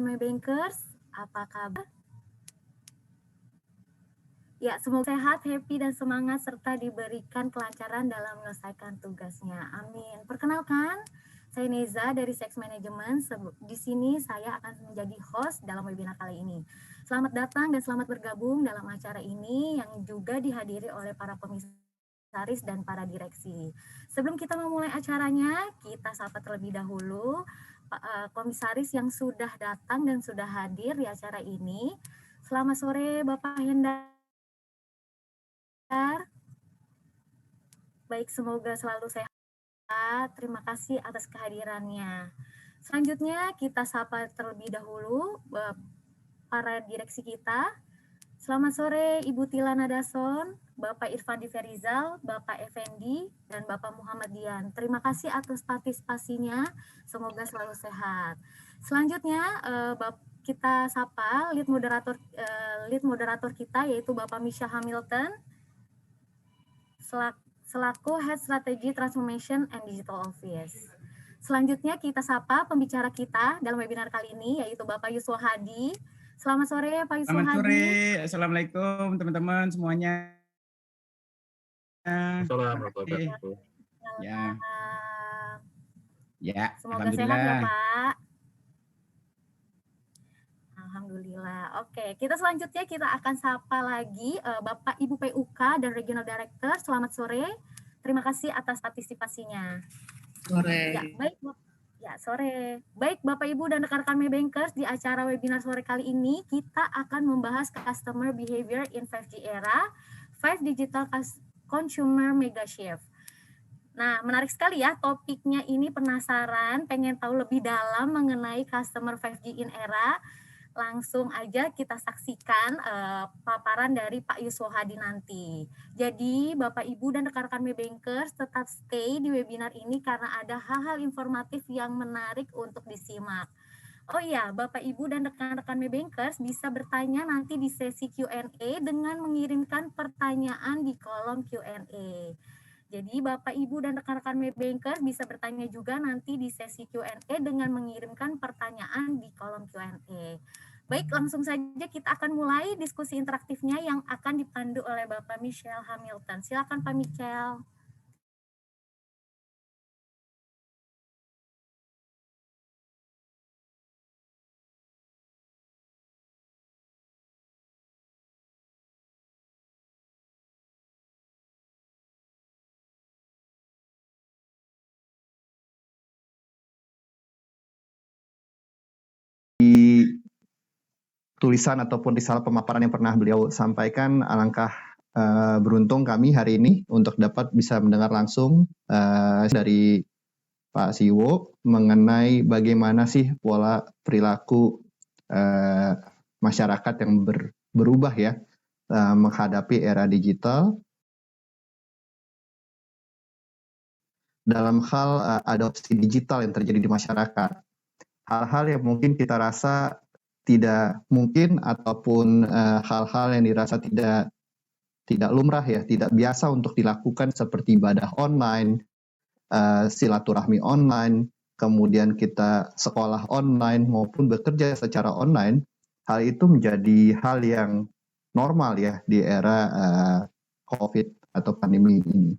Maybankers, apa kabar? Ya, semoga sehat, happy, dan semangat, serta diberikan kelancaran dalam menyelesaikan tugasnya. Amin. Perkenalkan, saya Neza dari Sales Management. Di sini saya akan menjadi host dalam webinar kali ini. Selamat datang dan selamat bergabung dalam acara ini yang juga dihadiri oleh para komisaris dan para direksi. Sebelum kita memulai acaranya, kita sapa terlebih dahulu komisaris yang sudah datang dan sudah hadir di acara ini. Selamat sore Bapak Hendar. Baik, semoga selalu sehat. Terima kasih atas kehadirannya. Selanjutnya kita sapa terlebih dahulu para direksi kita. Selamat sore Ibu Tilana Dason, Bapak Irfan Ferizal, Bapak Effendi, dan Bapak Muhammad Dian. Terima kasih atas partisipasinya. Semoga selalu sehat. Selanjutnya kita sapa lead moderator kita yaitu Bapak Misha Hamilton selaku Head Strategy Transformation and Digital Office. Selanjutnya kita sapa pembicara kita dalam webinar kali ini yaitu Bapak Yuswo Hadi. Selamat sore Pak Yuswo Hadi. Selamat sore, Assalamualaikum teman-teman semuanya. Assalamualaikum. Ya, semoga sehat ya Pak. Alhamdulillah. Oke, selanjutnya kita akan sapa lagi Bapak Ibu PUK dan Regional Director. Selamat sore. Terima kasih atas partisipasinya. Sore. Ya, baik. Ya, sore. Baik Bapak Ibu dan rekan-rekan Maybankers, di acara webinar sore kali ini kita akan membahas Customer Behavior in 5G Era, 5 Digital Consumer Mega Shift. Nah, menarik sekali ya topiknya ini, penasaran, pengen tahu lebih dalam mengenai Customer 5G in Era. Langsung aja kita saksikan paparan dari Pak Yuswo Hadi nanti. Jadi Bapak Ibu dan rekan-rekan Maybankers tetap stay di webinar ini karena ada hal-hal informatif yang menarik untuk disimak. Oh iya, Bapak Ibu dan rekan-rekan Maybankers bisa bertanya nanti di sesi Q&A dengan mengirimkan pertanyaan di kolom Q&A. Jadi Bapak Ibu dan rekan-rekan Maybankers bisa bertanya juga nanti di sesi Q&A dengan mengirimkan pertanyaan di kolom Q&A. Baik, langsung saja kita akan mulai diskusi interaktifnya yang akan dipandu oleh Bapak Michelle Hamilton. Silakan Pak Michelle. Di tulisan ataupun risalah pemaparan yang pernah beliau sampaikan, alangkah beruntung kami hari ini untuk dapat bisa mendengar langsung dari Pak Siwo mengenai bagaimana sih pola perilaku masyarakat yang berubah ya menghadapi era digital dalam hal adopsi digital yang terjadi di masyarakat. Hal-hal yang mungkin kita rasa tidak mungkin ataupun hal-hal yang dirasa tidak lumrah ya, tidak biasa untuk dilakukan seperti ibadah online, silaturahmi online, kemudian kita sekolah online maupun bekerja secara online. Hal itu menjadi hal yang normal ya di era COVID atau pandemi ini.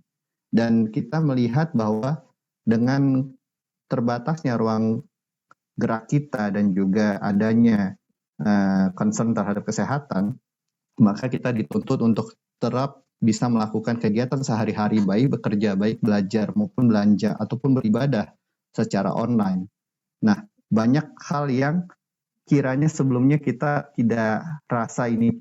Dan kita melihat bahwa dengan terbatasnya ruang gerak kita dan juga adanya concern terhadap kesehatan, maka kita dituntut untuk tetap bisa melakukan kegiatan sehari-hari, baik bekerja, baik belajar maupun belanja ataupun beribadah secara online. Nah, banyak hal yang kiranya sebelumnya kita tidak rasa ini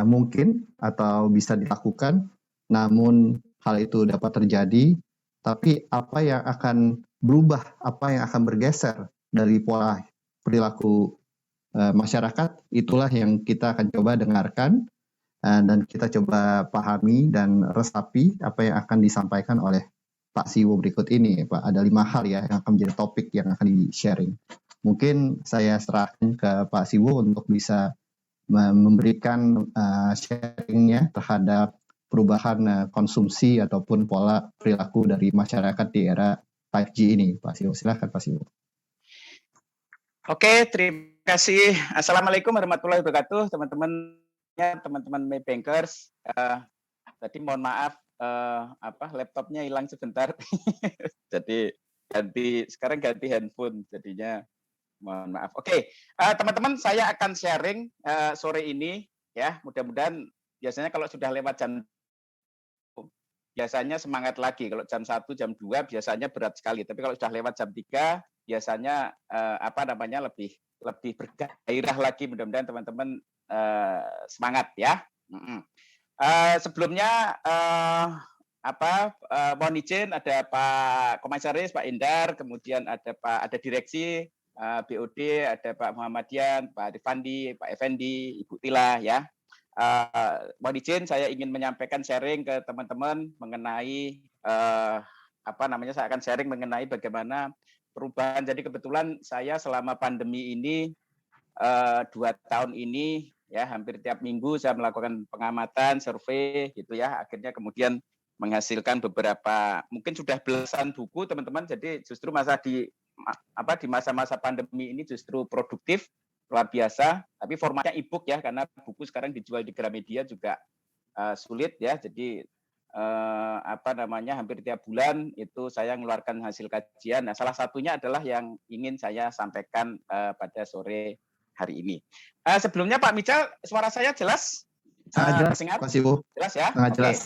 mungkin atau bisa dilakukan, namun hal itu dapat terjadi. Tapi apa yang akan berubah, apa yang akan bergeser dari pola perilaku masyarakat, itulah yang kita akan coba dengarkan dan kita coba pahami dan resapi apa yang akan disampaikan oleh Pak Siwo berikut ini. Pak, ada 5 hal ya yang akan menjadi topik yang akan di-sharing. Mungkin saya serahkan ke Pak Siwo untuk bisa memberikan sharingnya terhadap perubahan konsumsi ataupun pola perilaku dari masyarakat di era 5G ini. Pak Siwo, silakan Pak Siwo. Oke, terima kasih. Assalamualaikum warahmatullahi wabarakatuh, teman-teman Maybankers. Tadi mohon maaf, laptopnya hilang sebentar. Jadi sekarang ganti handphone, jadinya mohon maaf. Oke, teman-teman, saya akan sharing sore ini ya. Mudah-mudahan biasanya kalau sudah lewat jam biasanya semangat lagi. Kalau jam 1, jam 2 biasanya berat sekali. Tapi kalau sudah lewat jam 3 biasanya lebih bergairah lagi. Mudah-mudahan teman-teman semangat ya. Sebelumnya mohon izin ada Pak Komisaris, Pak Indar, kemudian ada direksi BOD, ada Pak Muhammadian, Pak Rifandi, Pak Effendi, Ibu Tila ya. Mohon izin saya ingin menyampaikan sharing ke teman-teman mengenai saya akan sharing mengenai bagaimana perubahan. Jadi kebetulan saya selama pandemi ini 2 tahun ini ya hampir tiap minggu saya melakukan pengamatan, survei gitu ya. Akhirnya kemudian menghasilkan beberapa, mungkin sudah belasan buku teman-teman. Jadi justru di masa-masa pandemi ini justru produktif luar biasa, tapi formatnya e-book ya, karena buku sekarang dijual di Gramedia juga sulit ya. Jadi hampir tiap bulan itu saya mengeluarkan hasil kajian. Nah, salah satunya adalah yang ingin saya sampaikan pada sore hari ini. Sebelumnya Pak Mical, suara saya jelas? Sangat jelas, Terdengar? Mas Ibu. Jelas ya? Sangat jelas.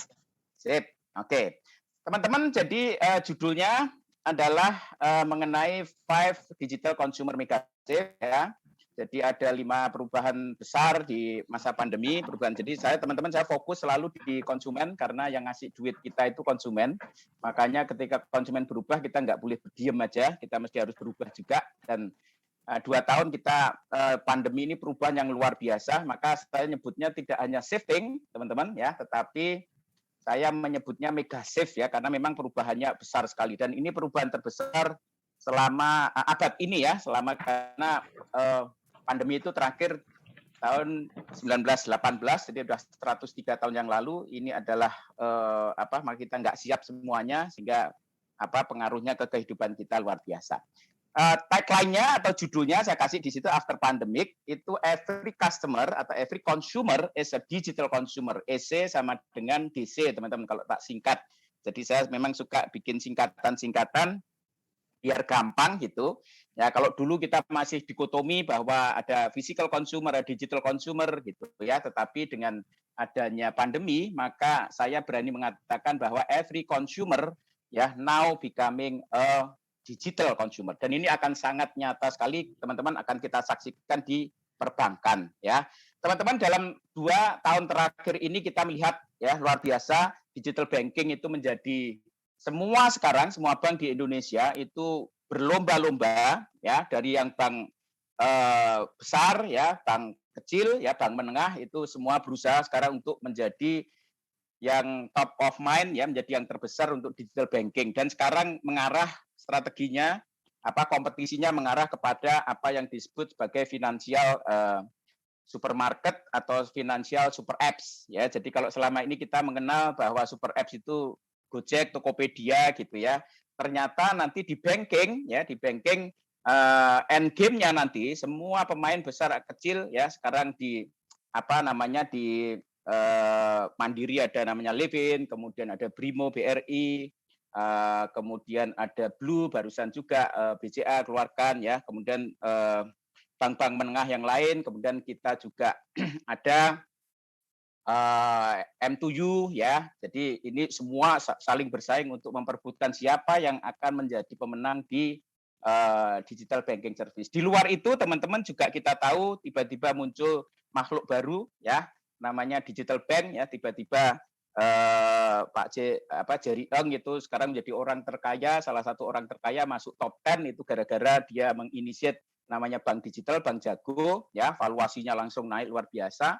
Sip. Oke. Teman-teman, jadi judulnya adalah mengenai 5 Digital Consumer Mega Shift ya. Jadi ada 5 perubahan besar di masa pandemi. Jadi teman-teman saya fokus selalu di konsumen karena yang ngasih duit kita itu konsumen. Makanya ketika konsumen berubah kita nggak boleh berdiam aja, kita mesti harus berubah juga. Dan 2 tahun kita pandemi ini perubahan yang luar biasa. Maka saya nyebutnya tidak hanya shifting teman-teman ya, tetapi saya menyebutnya mega shift ya, karena memang perubahannya besar sekali. Dan ini perubahan terbesar selama abad ini ya, karena pandemi itu terakhir tahun 1918, jadi sudah 103 tahun yang lalu. Ini adalah kita nggak siap semuanya, sehingga pengaruhnya ke kehidupan kita luar biasa. Tagline-nya atau judulnya saya kasih di situ, after pandemic, itu every customer atau every consumer is a digital consumer. EC sama dengan DC, teman-teman, kalau tak singkat. Jadi saya memang suka bikin singkatan-singkatan biar gampang gitu. Ya, kalau dulu kita masih dikotomi bahwa ada physical consumer, ada digital consumer gitu ya, tetapi dengan adanya pandemi, maka saya berani mengatakan bahwa every consumer ya now becoming a digital consumer. Dan ini akan sangat nyata sekali, teman-teman, akan kita saksikan di perbankan ya. Teman-teman, dalam 2 tahun terakhir ini kita melihat ya luar biasa digital banking itu menjadi semua bank di Indonesia itu berlomba-lomba ya, dari yang bank besar ya, bank kecil ya, bank menengah, itu semua berusaha sekarang untuk menjadi yang top of mind ya, menjadi yang terbesar untuk digital banking. Dan sekarang mengarah strateginya kompetisinya mengarah kepada apa yang disebut sebagai financial supermarket atau financial super apps ya. Jadi kalau selama ini kita mengenal bahwa super apps itu Gojek, Tokopedia gitu ya. Ternyata nanti di banking end game-nya nanti semua pemain besar kecil ya, sekarang di Mandiri ada namanya Levin, kemudian ada Brimo BRI, kemudian ada Blue barusan juga BCA keluarkan ya, kemudian bank-bank menengah yang lain, kemudian kita juga ada M2U ya. Jadi ini semua saling bersaing untuk memperebutkan siapa yang akan menjadi pemenang di digital banking service. Di luar itu teman-teman juga kita tahu tiba-tiba muncul makhluk baru ya, namanya digital bank ya. Tiba-tiba Jerry Eng itu sekarang menjadi orang terkaya, salah satu orang terkaya masuk top 10 itu gara-gara dia menginisiat namanya bank digital, bank jago ya, valuasinya langsung naik luar biasa.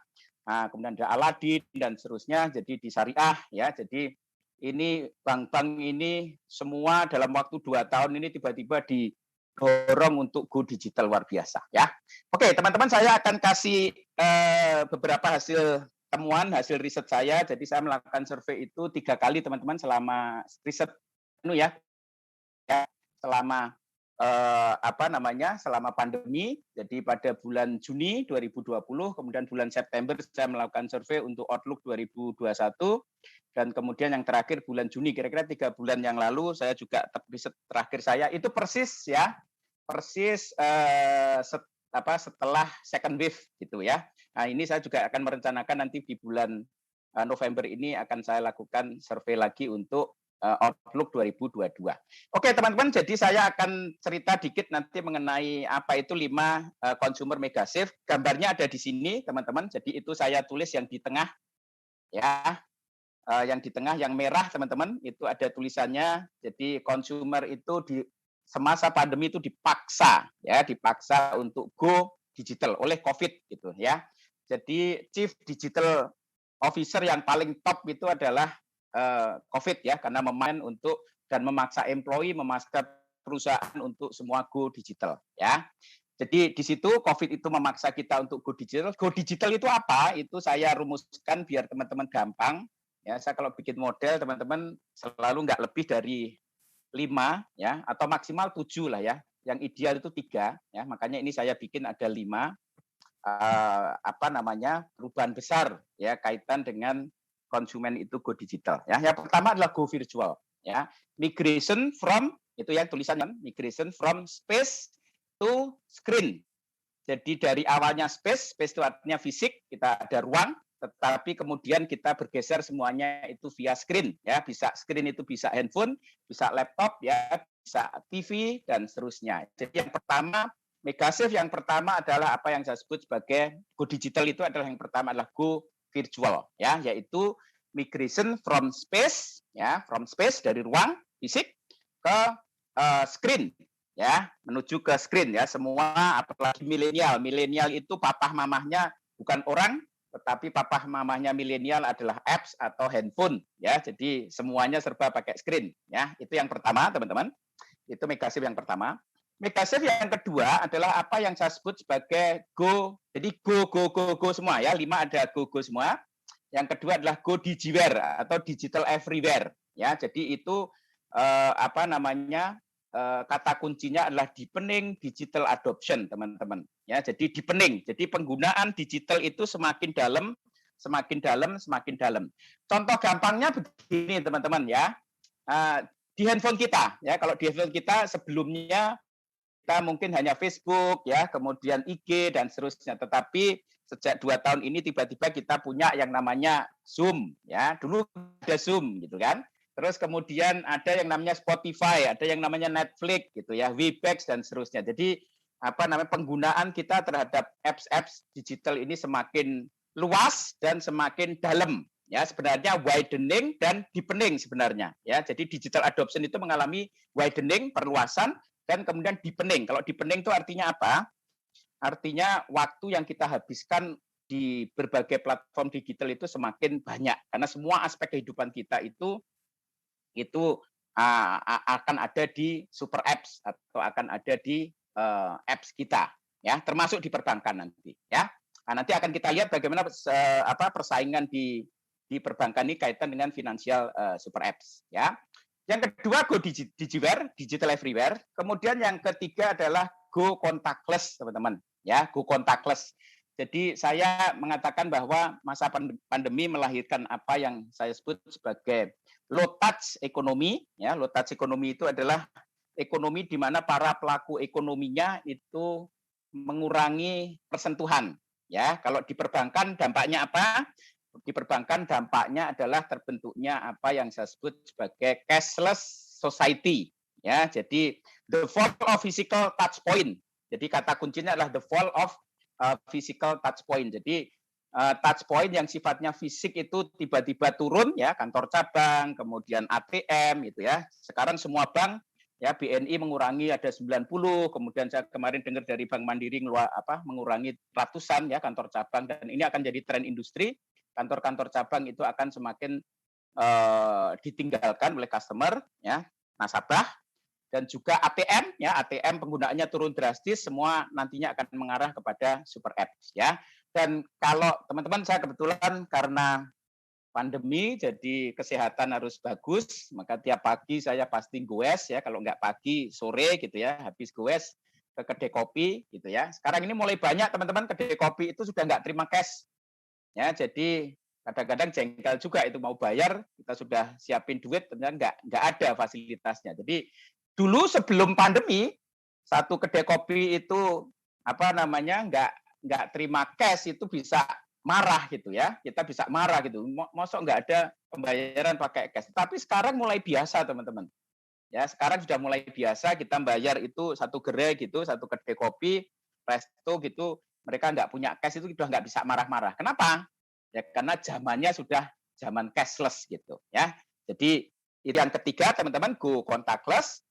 Nah, kemudian ada Aladin dan seterusnya, jadi di syariah ya. Jadi ini bank-bank ini semua dalam waktu 2 tahun ini tiba-tiba didorong untuk go digital luar biasa ya. Oke, teman-teman, saya akan kasih beberapa hasil temuan, hasil riset saya. Jadi saya melakukan survei itu 3 kali teman-teman selama riset selama selama pandemi. Jadi pada bulan Juni 2020, kemudian bulan September saya melakukan survei untuk Outlook 2021, dan kemudian yang terakhir bulan Juni, kira-kira 3 bulan yang lalu saya juga riset terakhir saya itu persis setelah second wave gitu ya. Nah, ini saya juga akan merencanakan nanti di bulan November ini akan saya lakukan survei lagi untuk Outlook 2022. Oke teman-teman, jadi saya akan cerita dikit nanti mengenai apa itu 5 consumer mega shift. Gambarnya ada di sini teman-teman, jadi itu saya tulis yang di tengah ya. Yang di tengah yang merah teman-teman itu ada tulisannya. Jadi consumer itu di semasa pandemi itu dipaksa untuk go digital oleh COVID gitu ya. Jadi Chief Digital Officer yang paling top itu adalah COVID ya, karena memain untuk dan memaksa employee, memaksa perusahaan untuk semua go digital ya. Jadi di situ COVID itu memaksa kita untuk go digital. Go digital itu apa? Itu saya rumuskan biar teman-teman gampang. Ya, saya kalau bikin model teman-teman selalu nggak lebih dari 5 ya, atau maksimal 7 lah ya. Yang ideal itu 3 ya. Makanya ini saya bikin ada 5 perubahan besar ya kaitan dengan konsumen itu go digital ya. Yang pertama adalah go virtual ya. Migration from itu yang tulisannya migration from space to screen. Jadi dari awalnya space itu artinya fisik, kita ada ruang, tetapi kemudian kita bergeser semuanya itu via screen ya. Bisa screen itu bisa handphone, bisa laptop ya, bisa TV dan seterusnya. Jadi yang pertama mega shift yang pertama adalah apa yang saya sebut sebagai go digital, itu adalah yang pertama adalah go virtual ya, yaitu migration from space ya, from space dari ruang fisik ke screen ya, menuju ke screen ya. Semua apalagi milenial itu papah mamahnya bukan orang, tetapi papah mamahnya milenial adalah apps atau handphone ya. Jadi semuanya serba pakai screen ya. Itu yang pertama teman-teman. Itu mega shift yang pertama. Mega shift yang kedua adalah apa yang saya sebut sebagai go. Jadi go semua ya. 5 ada go semua. Yang kedua adalah go digiware atau digital everywhere ya. Jadi itu kata kuncinya adalah deepening digital adoption teman-teman ya. Jadi deepening, jadi penggunaan digital itu semakin dalam. Contoh gampangnya begini teman-teman ya, di handphone kita ya, kalau di handphone kita sebelumnya kita mungkin hanya Facebook ya, kemudian IG dan seterusnya, tetapi sejak 2 tahun ini tiba-tiba kita punya yang namanya Zoom ya. Dulu ada Zoom gitu kan. Terus kemudian ada yang namanya Spotify, ada yang namanya Netflix gitu ya, Webex dan seterusnya. Jadi penggunaan kita terhadap apps digital ini semakin luas dan semakin dalam ya, sebenarnya widening dan deepening sebenarnya ya. Jadi digital adoption itu mengalami widening, perluasan, dan kemudian deepening. Kalau deepening itu artinya apa? Artinya waktu yang kita habiskan di berbagai platform digital itu semakin banyak, karena semua aspek kehidupan kita itu akan ada di super apps atau akan ada di apps kita ya, termasuk di perbankan nanti ya. Nah, nanti akan kita lihat bagaimana persaingan di perbankan ini kaitan dengan financial super apps ya. Yang kedua go digiware, digital everywhere. Kemudian yang ketiga adalah go contactless teman-teman ya, go contactless. Jadi saya mengatakan bahwa masa pandemi melahirkan apa yang saya sebut sebagai low touch ekonomi ya. Low touch ekonomi itu adalah ekonomi di mana para pelaku ekonominya itu mengurangi persentuhan ya. Kalau di perbankan dampaknya apa? Di perbankan dampaknya adalah terbentuknya apa yang saya sebut sebagai cashless society ya. Jadi the fall of physical touch point. Jadi kata kuncinya adalah the fall of physical touch point. Jadi touch point yang sifatnya fisik itu tiba-tiba turun ya, kantor cabang, kemudian ATM gitu ya. Sekarang semua bank ya, BNI mengurangi ada 90, kemudian saya kemarin dengar dari Bank Mandiri mengurangi ratusan ya kantor cabang, dan ini akan jadi tren industri. Kantor-kantor cabang itu akan semakin ditinggalkan oleh customer ya, nasabah. Dan juga ATM ya, ATM penggunaannya turun drastis, semua nantinya akan mengarah kepada super apps ya. Dan kalau teman-teman, saya kebetulan karena pandemi, jadi kesehatan harus bagus, maka tiap pagi saya pasti goes ya, kalau nggak pagi sore gitu ya, habis goes ke kedai kopi gitu ya. Sekarang ini mulai banyak teman-teman kedai kopi itu sudah nggak terima cash ya, jadi kadang-kadang jengkel juga itu mau bayar, kita sudah siapin duit, ternyata nggak ada fasilitasnya. Jadi dulu sebelum pandemi, satu kedai kopi itu apa namanya nggak terima cash itu bisa marah gitu ya, kita bisa marah gitu. Mosok nggak ada pembayaran pakai cash. Tapi sekarang mulai biasa teman-teman. Ya sekarang sudah mulai biasa kita bayar itu satu gerai gitu, satu kedai kopi, resto gitu, mereka nggak punya cash itu sudah nggak bisa marah-marah. Kenapa? Ya karena zamannya sudah zaman cashless gitu ya. Jadi itu yang ketiga teman-teman, go contactless.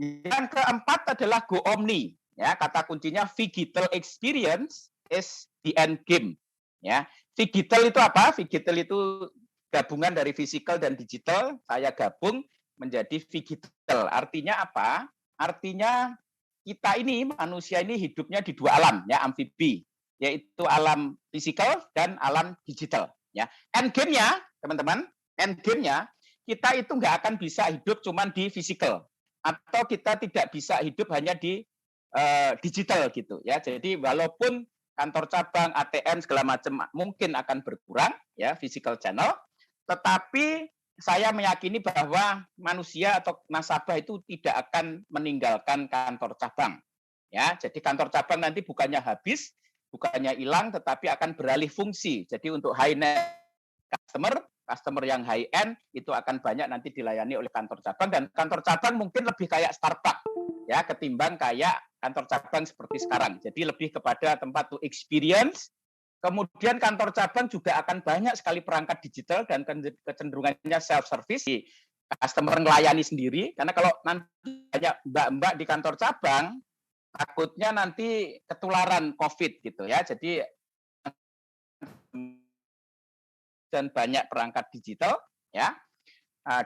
Yang keempat adalah go omni. Ya kata kuncinya digital experience is the end game. Ya, digital itu apa? Digital itu gabungan dari physical dan digital. Saya gabung menjadi digital. Artinya apa? Artinya kita ini manusia ini hidupnya di dua alam ya, amfibi, yaitu alam physical dan alam digital. Ya, end game-nya teman-teman, end game-nya kita itu nggak akan bisa hidup cuma di physical atau kita tidak bisa hidup hanya di digital gitu ya. Jadi walaupun kantor cabang, ATM segala macam mungkin akan berkurang ya physical channel, tetapi saya meyakini bahwa manusia atau nasabah itu tidak akan meninggalkan kantor cabang. Ya, jadi kantor cabang nanti bukannya habis, bukannya hilang, tetapi akan beralih fungsi. Jadi untuk high net customer yang high end itu akan banyak nanti dilayani oleh kantor cabang, dan kantor cabang mungkin lebih kayak Starbucks ya ketimbang kayak kantor cabang seperti sekarang. Jadi lebih kepada tempat to experience. Kemudian kantor cabang juga akan banyak sekali perangkat digital dan kecenderungannya self service. Customer melayani sendiri, karena kalau nanti banyak mbak-mbak di kantor cabang takutnya nanti ketularan COVID gitu ya. Jadi dan banyak perangkat digital ya.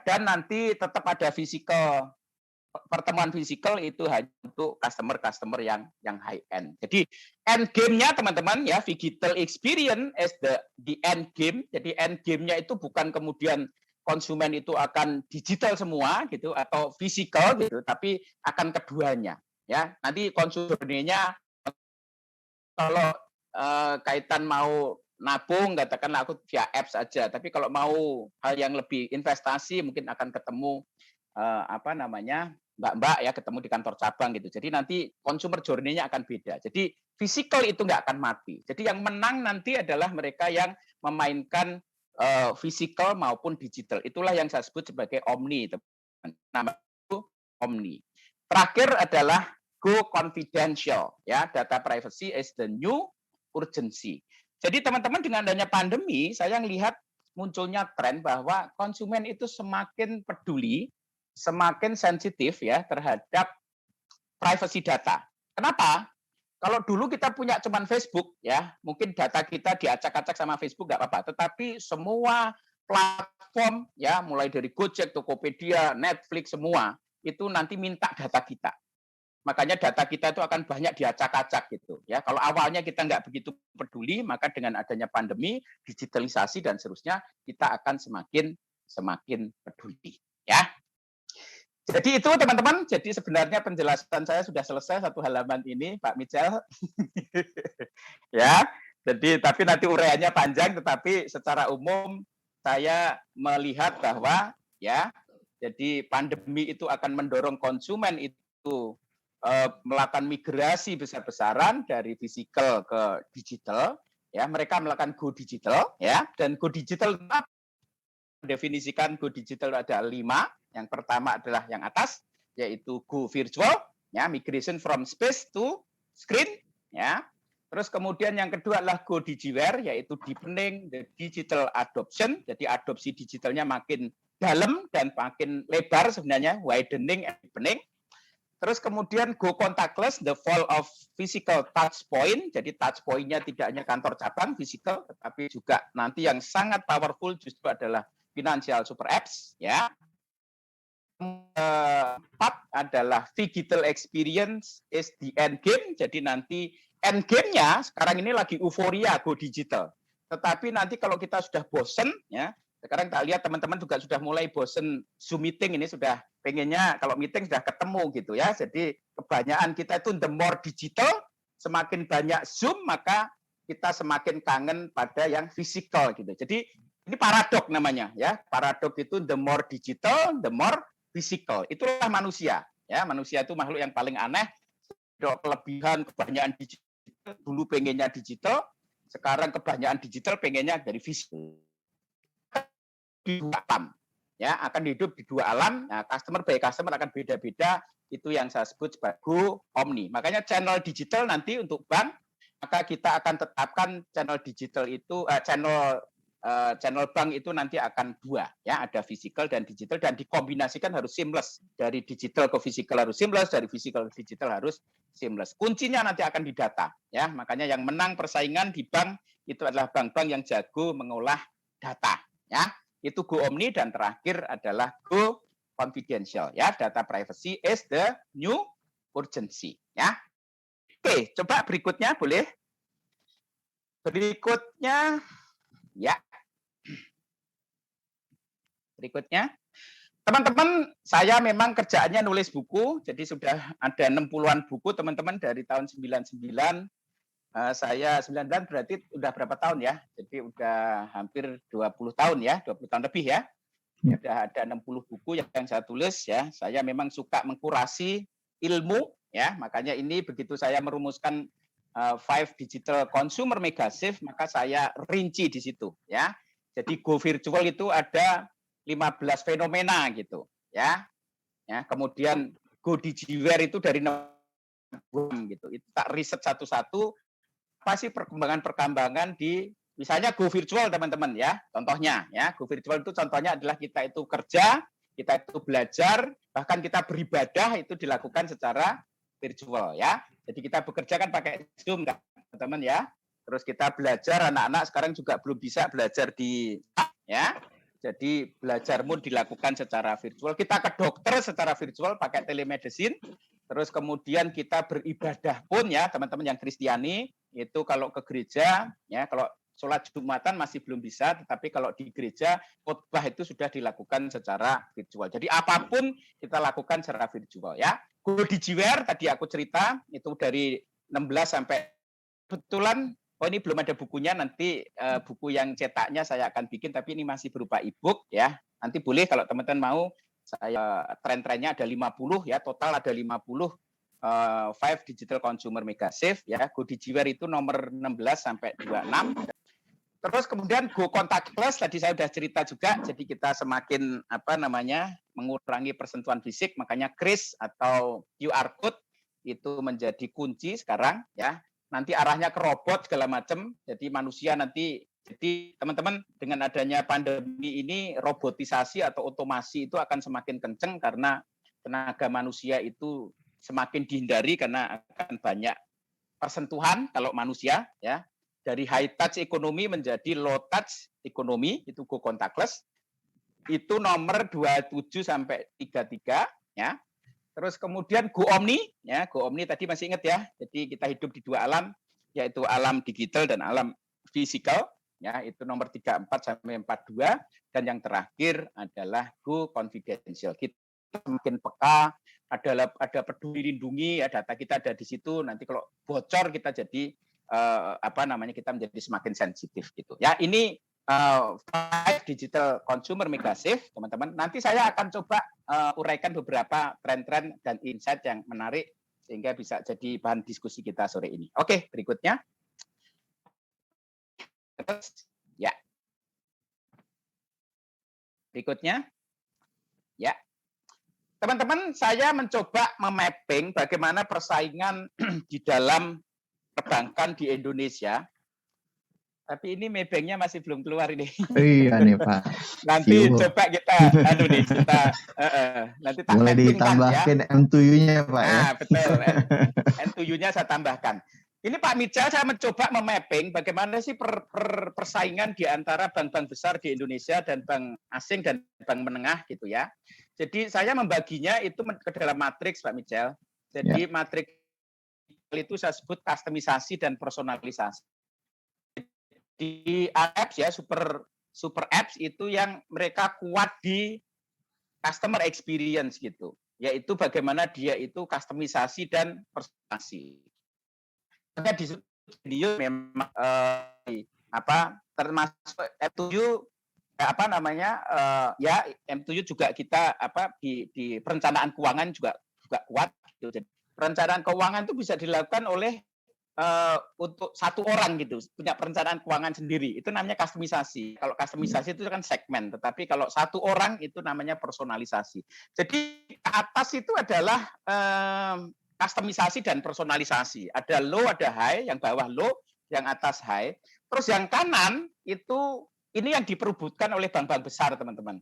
Dan nanti tetap ada physical, pertemuan fisikal itu hanya untuk customer yang high end. Jadi end game-nya teman-teman ya, digital experience as the end game. Jadi end game-nya itu bukan kemudian konsumen itu akan digital semua gitu atau fisikal gitu, tapi akan keduanya ya. Nanti konsumennya kalau kaitan mau nabung, katakanlah aku via apps saja. Tapi kalau mau hal yang lebih investasi, mungkin akan ketemu mbak-mbak ya, ketemu di kantor cabang gitu. Jadi nanti consumer journey-nya akan beda. Jadi physical itu nggak akan mati. Jadi yang menang nanti adalah mereka yang memainkan physical maupun digital. Itulah yang saya sebut sebagai omni. Nama itu omni. Terakhir adalah go confidential. Ya, data privacy is the new urgency. Jadi teman-teman, dengan adanya pandemi, saya melihat munculnya tren bahwa konsumen itu semakin peduli, semakin sensitif ya terhadap privacy data. Kenapa? Kalau dulu kita punya cuman Facebook ya, mungkin data kita diacak-acak sama Facebook nggak apa-apa. Tetapi semua platform ya, mulai dari Gojek, Tokopedia, Netflix semua itu nanti minta data kita. Makanya data kita itu akan banyak diacak-acak gitu ya. Kalau awalnya kita nggak begitu peduli, maka dengan adanya pandemi, digitalisasi dan seterusnya, kita akan semakin peduli ya. Jadi itu teman-teman. Jadi sebenarnya penjelasan saya sudah selesai satu halaman ini, Pak Michel. Ya. Jadi tapi nanti uraiannya panjang, tetapi secara umum saya melihat bahwa ya, jadi pandemi itu akan mendorong konsumen itu melakukan migrasi besar-besaran dari fisikal ke digital ya. Mereka melakukan go digital ya, dan go digital definisikan go digital ada 5. Yang pertama adalah yang atas, yaitu go virtual ya, migration from space to screen ya. Terus kemudian yang kedua adalah go digiware, yaitu deepening the digital adoption. Jadi adopsi digitalnya makin dalam dan makin lebar sebenarnya, widening and deepening. Terus kemudian go contactless, the fall of physical touch point. Jadi touch point-nya tidak hanya kantor cabang physical, tetapi juga nanti yang sangat powerful justru adalah financial super apps. Ya. 4 adalah digital experience is the end game. Jadi nanti end game-nya sekarang ini lagi euforia go digital. Tetapi nanti kalau kita sudah bosen, ya, Sekarang tak lihat teman-teman juga sudah mulai bosen Zoom meeting ini, sudah pengennya kalau meeting sudah ketemu gitu ya. Jadi kebanyakan kita itu the more digital, semakin banyak Zoom maka kita semakin kangen pada yang fisikal gitu. Jadi ini paradok namanya ya. Paradok itu the more digital, the more physical. Itulah manusia ya. Manusia itu makhluk yang paling aneh. Kelebihan kebanyakan digital, dulu pengennya digital, sekarang kebanyakan digital pengennya dari fisik. Di dua alam ya, akan hidup di dua alam. Nah, customer by customer akan beda-beda, itu yang saya sebut sebagai go omni. Makanya channel digital nanti untuk bank, maka kita akan tetapkan channel digital itu channel bank itu nanti akan dua ya, ada physical dan digital, dan dikombinasikan harus seamless. Dari digital ke physical harus seamless, dari physical ke digital harus seamless. Kuncinya nanti akan di data ya. Makanya yang menang persaingan di bank itu adalah bank-bank yang jago mengolah data ya. Itu go omni, dan terakhir adalah go confidential ya. Data privacy is the new urgency ya. Oke, coba berikutnya boleh. Berikutnya ya. Berikutnya, teman-teman, saya memang kerjaannya nulis buku, jadi sudah ada 60-an buku teman-teman dari tahun 99. Saya 99 berarti udah berapa tahun ya? Jadi udah hampir 20 tahun ya, 20 tahun lebih ya. Sudah ada 60 buku yang saya tulis ya. Saya memang suka mengkurasi ilmu ya, makanya ini begitu saya merumuskan 5 digital consumer mega shift, maka saya rinci di situ ya. Jadi go virtual itu ada 15 fenomena gitu ya. Ya, kemudian go digiware itu dari 6 gitu. Itu tak riset satu-satu apa sih perkembangan di misalnya go virtual teman-teman ya. Contohnya ya, go virtual itu contohnya adalah kita itu kerja, kita itu belajar, bahkan kita beribadah itu dilakukan secara virtual ya. Jadi kita bekerja kan pakai Zoom kan teman-teman ya. Terus kita belajar, anak-anak sekarang juga belum bisa belajar di ya. Jadi belajar pun dilakukan secara virtual. Kita ke dokter secara virtual pakai telemedicine. Terus kemudian kita beribadah pun ya teman-teman yang Kristiani itu kalau ke gereja ya, kalau sholat Jumatan masih belum bisa, tetapi kalau di gereja khotbah itu sudah dilakukan secara virtual. Jadi apapun kita lakukan secara virtual ya. Go Digiware tadi aku cerita itu dari 16 sampai kebetulan. Oh ini belum ada bukunya, nanti buku yang cetaknya saya akan bikin, tapi ini masih berupa e-book ya. Nanti boleh kalau teman-teman mau, saya tren-trennya ada 50 ya, total ada 50 5 digital consumer mega shift ya. Go Digiware itu nomor 16 sampai 26. Terus kemudian go contactless tadi saya sudah cerita juga, jadi kita semakin mengurangi persentuhan fisik, makanya kris atau QR code itu menjadi kunci sekarang ya. Nanti arahnya ke robot segala macam. Jadi manusia nanti, jadi teman-teman dengan adanya pandemi ini robotisasi atau otomasi itu akan semakin kenceng karena tenaga manusia itu semakin dihindari karena akan banyak persentuhan kalau manusia ya. Dari high touch ekonomi menjadi low touch ekonomi, itu go contactless. Itu nomor 27 sampai 33 ya. Terus kemudian go omni ya, go omni tadi masih ingat ya. Jadi kita hidup di dua alam, yaitu alam digital dan alam fisikal ya, itu nomor 34 sampai 42, dan yang terakhir adalah go confidential. Kita semakin peka, ada peduli lindungi ya, data kita ada di situ. Nanti kalau bocor kita jadi kita menjadi semakin sensitif gitu. Ya, ini 5 digital consumer mega shift, teman-teman. Nanti saya akan coba uraikan beberapa tren-tren dan insight yang menarik sehingga bisa jadi bahan diskusi kita sore ini. Oke, berikutnya. Terus, ya. Berikutnya. Ya. Teman-teman, saya mencoba memapping bagaimana persaingan di dalam perbankan di Indonesia. Tapi ini mappingnya masih belum keluar ini. Iya nih Pak. Nanti coba kita nanti tak boleh ditambahkan ya. M2U-nya Pak ya. Betul. M2U-nya saya tambahkan. Ini Pak Mijal, saya mencoba memapping bagaimana sih persaingan di antara bank-bank besar di Indonesia dan bank asing dan bank menengah gitu ya. Jadi saya membaginya itu ke dalam matriks Pak Mijal. Jadi matriks itu saya sebut kustomisasi dan personalisasi. Di apps ya, super super apps itu yang mereka kuat di customer experience gitu, yaitu bagaimana dia itu kustomisasi dan personalisasi. Karena di video memang termasuk M7 ya M7 juga kita di perencanaan keuangan juga kuat gitu. Jadi perencanaan keuangan itu bisa dilakukan oleh untuk satu orang gitu, punya perencanaan keuangan sendiri. Itu namanya kustomisasi. Kalau kustomisasi itu kan segmen, tetapi kalau satu orang itu namanya personalisasi. Jadi ke atas itu adalah kustomisasi dan personalisasi. Ada low, ada high, yang bawah low, yang atas high. Terus yang kanan itu ini yang diperebutkan oleh bank-bank besar, teman-teman.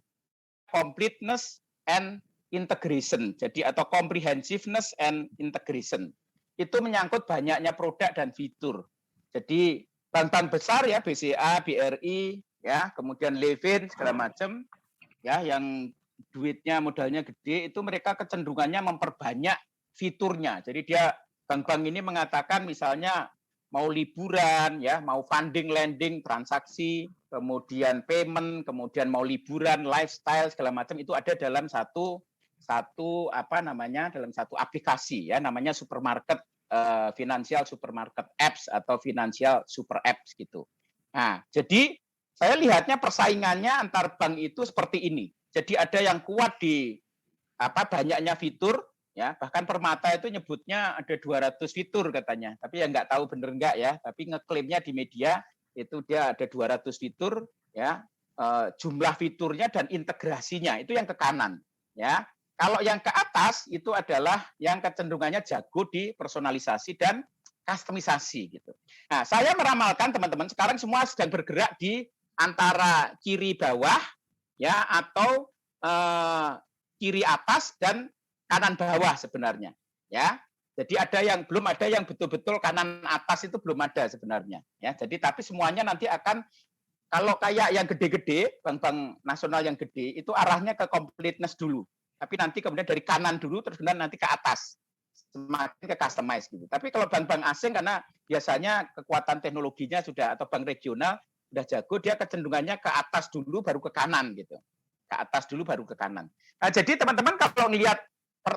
Completeness and integration. Jadi atau comprehensiveness and integration. Itu menyangkut banyaknya produk dan fitur. Jadi bank-bank besar ya, BCA, BRI, ya, kemudian Levin segala macam, ya, yang duitnya modalnya gede, itu mereka kecenderungannya memperbanyak fiturnya. Jadi dia bank-bank ini mengatakan misalnya mau liburan, ya, mau funding, lending, transaksi, kemudian payment, kemudian mau liburan, lifestyle segala macam itu ada dalam satu dalam satu aplikasi ya, namanya supermarket, financial supermarket apps atau financial super apps gitu. Nah, jadi saya lihatnya persaingannya antar bank itu seperti ini. Jadi ada yang kuat di banyaknya fitur ya, bahkan Permata itu nyebutnya ada 200 fitur katanya. Tapi ya nggak tahu bener nggak ya, tapi ngeklaimnya di media itu dia ada 200 fitur ya, jumlah fiturnya dan integrasinya itu yang ke kanan ya. Kalau yang ke atas itu adalah yang kecenderungannya jago di personalisasi dan kustomisasi gitu. Nah, saya meramalkan teman-teman sekarang semua sedang bergerak di antara kiri bawah ya atau kiri atas dan kanan bawah sebenarnya ya. Jadi belum ada yang betul-betul kanan atas itu belum ada sebenarnya ya. Jadi tapi semuanya nanti akan kalau kayak yang gede-gede, bank-bank nasional yang gede itu arahnya ke completeness dulu. Tapi nanti kemudian dari kanan dulu, terus kemudian nanti ke atas. Semakin ke customize gitu. Tapi kalau bank-bank asing karena biasanya kekuatan teknologinya sudah, atau bank regional sudah jago, dia kecenderungannya ke atas dulu baru ke kanan gitu. Ke atas dulu baru ke kanan. Nah, jadi teman-teman kalau melihat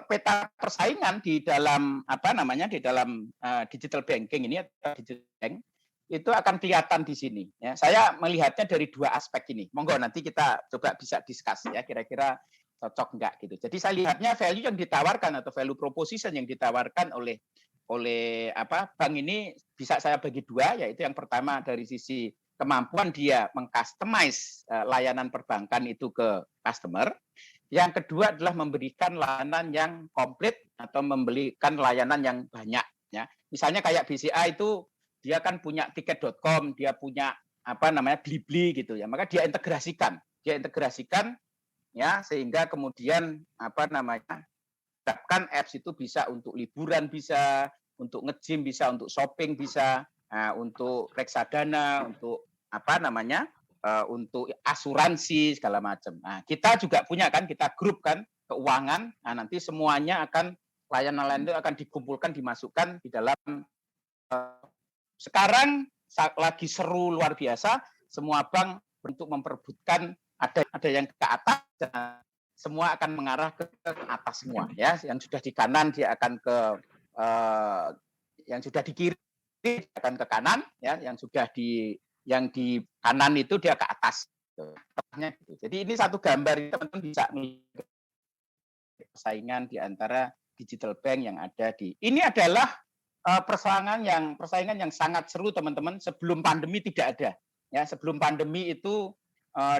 peta persaingan di dalam di dalam digital banking ini atau digital bank, itu akan kelihatan di sini. Ya. Saya melihatnya dari dua aspek ini. Monggo nanti kita coba bisa discuss ya, kira-kira cocok enggak gitu. Jadi saya lihatnya value yang ditawarkan atau value proposition yang ditawarkan oleh bank ini bisa saya bagi dua, yaitu yang pertama dari sisi kemampuan dia mengcustomize layanan perbankan itu ke customer. Yang kedua adalah memberikan layanan yang komplit atau memberikan layanan yang banyak. Ya. Misalnya kayak BCA itu dia kan punya tiket.com, dia punya Blibli gitu ya. Maka dia integrasikan ya sehingga kemudian terapkan apps itu bisa untuk liburan, bisa untuk nge-gym, bisa untuk shopping, bisa untuk reksadana, untuk untuk asuransi segala macam. Nah, kita juga punya kan, kita grup kan keuangan. Nah, nanti semuanya akan layanan-layanan itu akan dikumpulkan, dimasukkan di dalam sekarang lagi seru luar biasa, semua bank untuk memperebutkan ada yang ke atas, semua akan mengarah ke atas semua ya. Yang sudah di kanan dia akan ke yang sudah di kiri akan ke kanan ya, yang di kanan itu dia ke atas. Jadi ini satu gambar, teman-teman bisa melihat persaingan di antara digital bank yang ada di. Ini adalah persaingan yang sangat seru teman-teman. Sebelum pandemi tidak ada. Ya, sebelum pandemi itu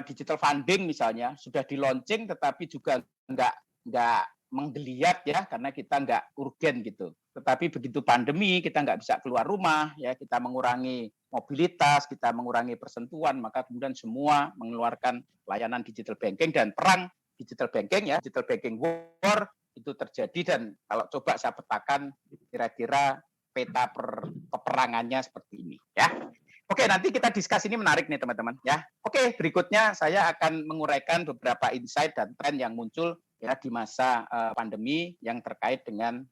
digital funding misalnya sudah di launching, tetapi juga nggak menggeliat ya, karena kita nggak urgen gitu. Tetapi begitu pandemi kita nggak bisa keluar rumah ya, kita mengurangi mobilitas, kita mengurangi persentuhan, maka kemudian semua mengeluarkan layanan digital banking, dan perang digital banking ya, digital banking war itu terjadi. Dan kalau coba saya petakan kira-kira peta peperangannya seperti ini ya. Oke, nanti kita diskus, ini menarik nih teman-teman ya. Oke, berikutnya saya akan menguraikan beberapa insight dan tren yang muncul ya di masa pandemi yang terkait dengan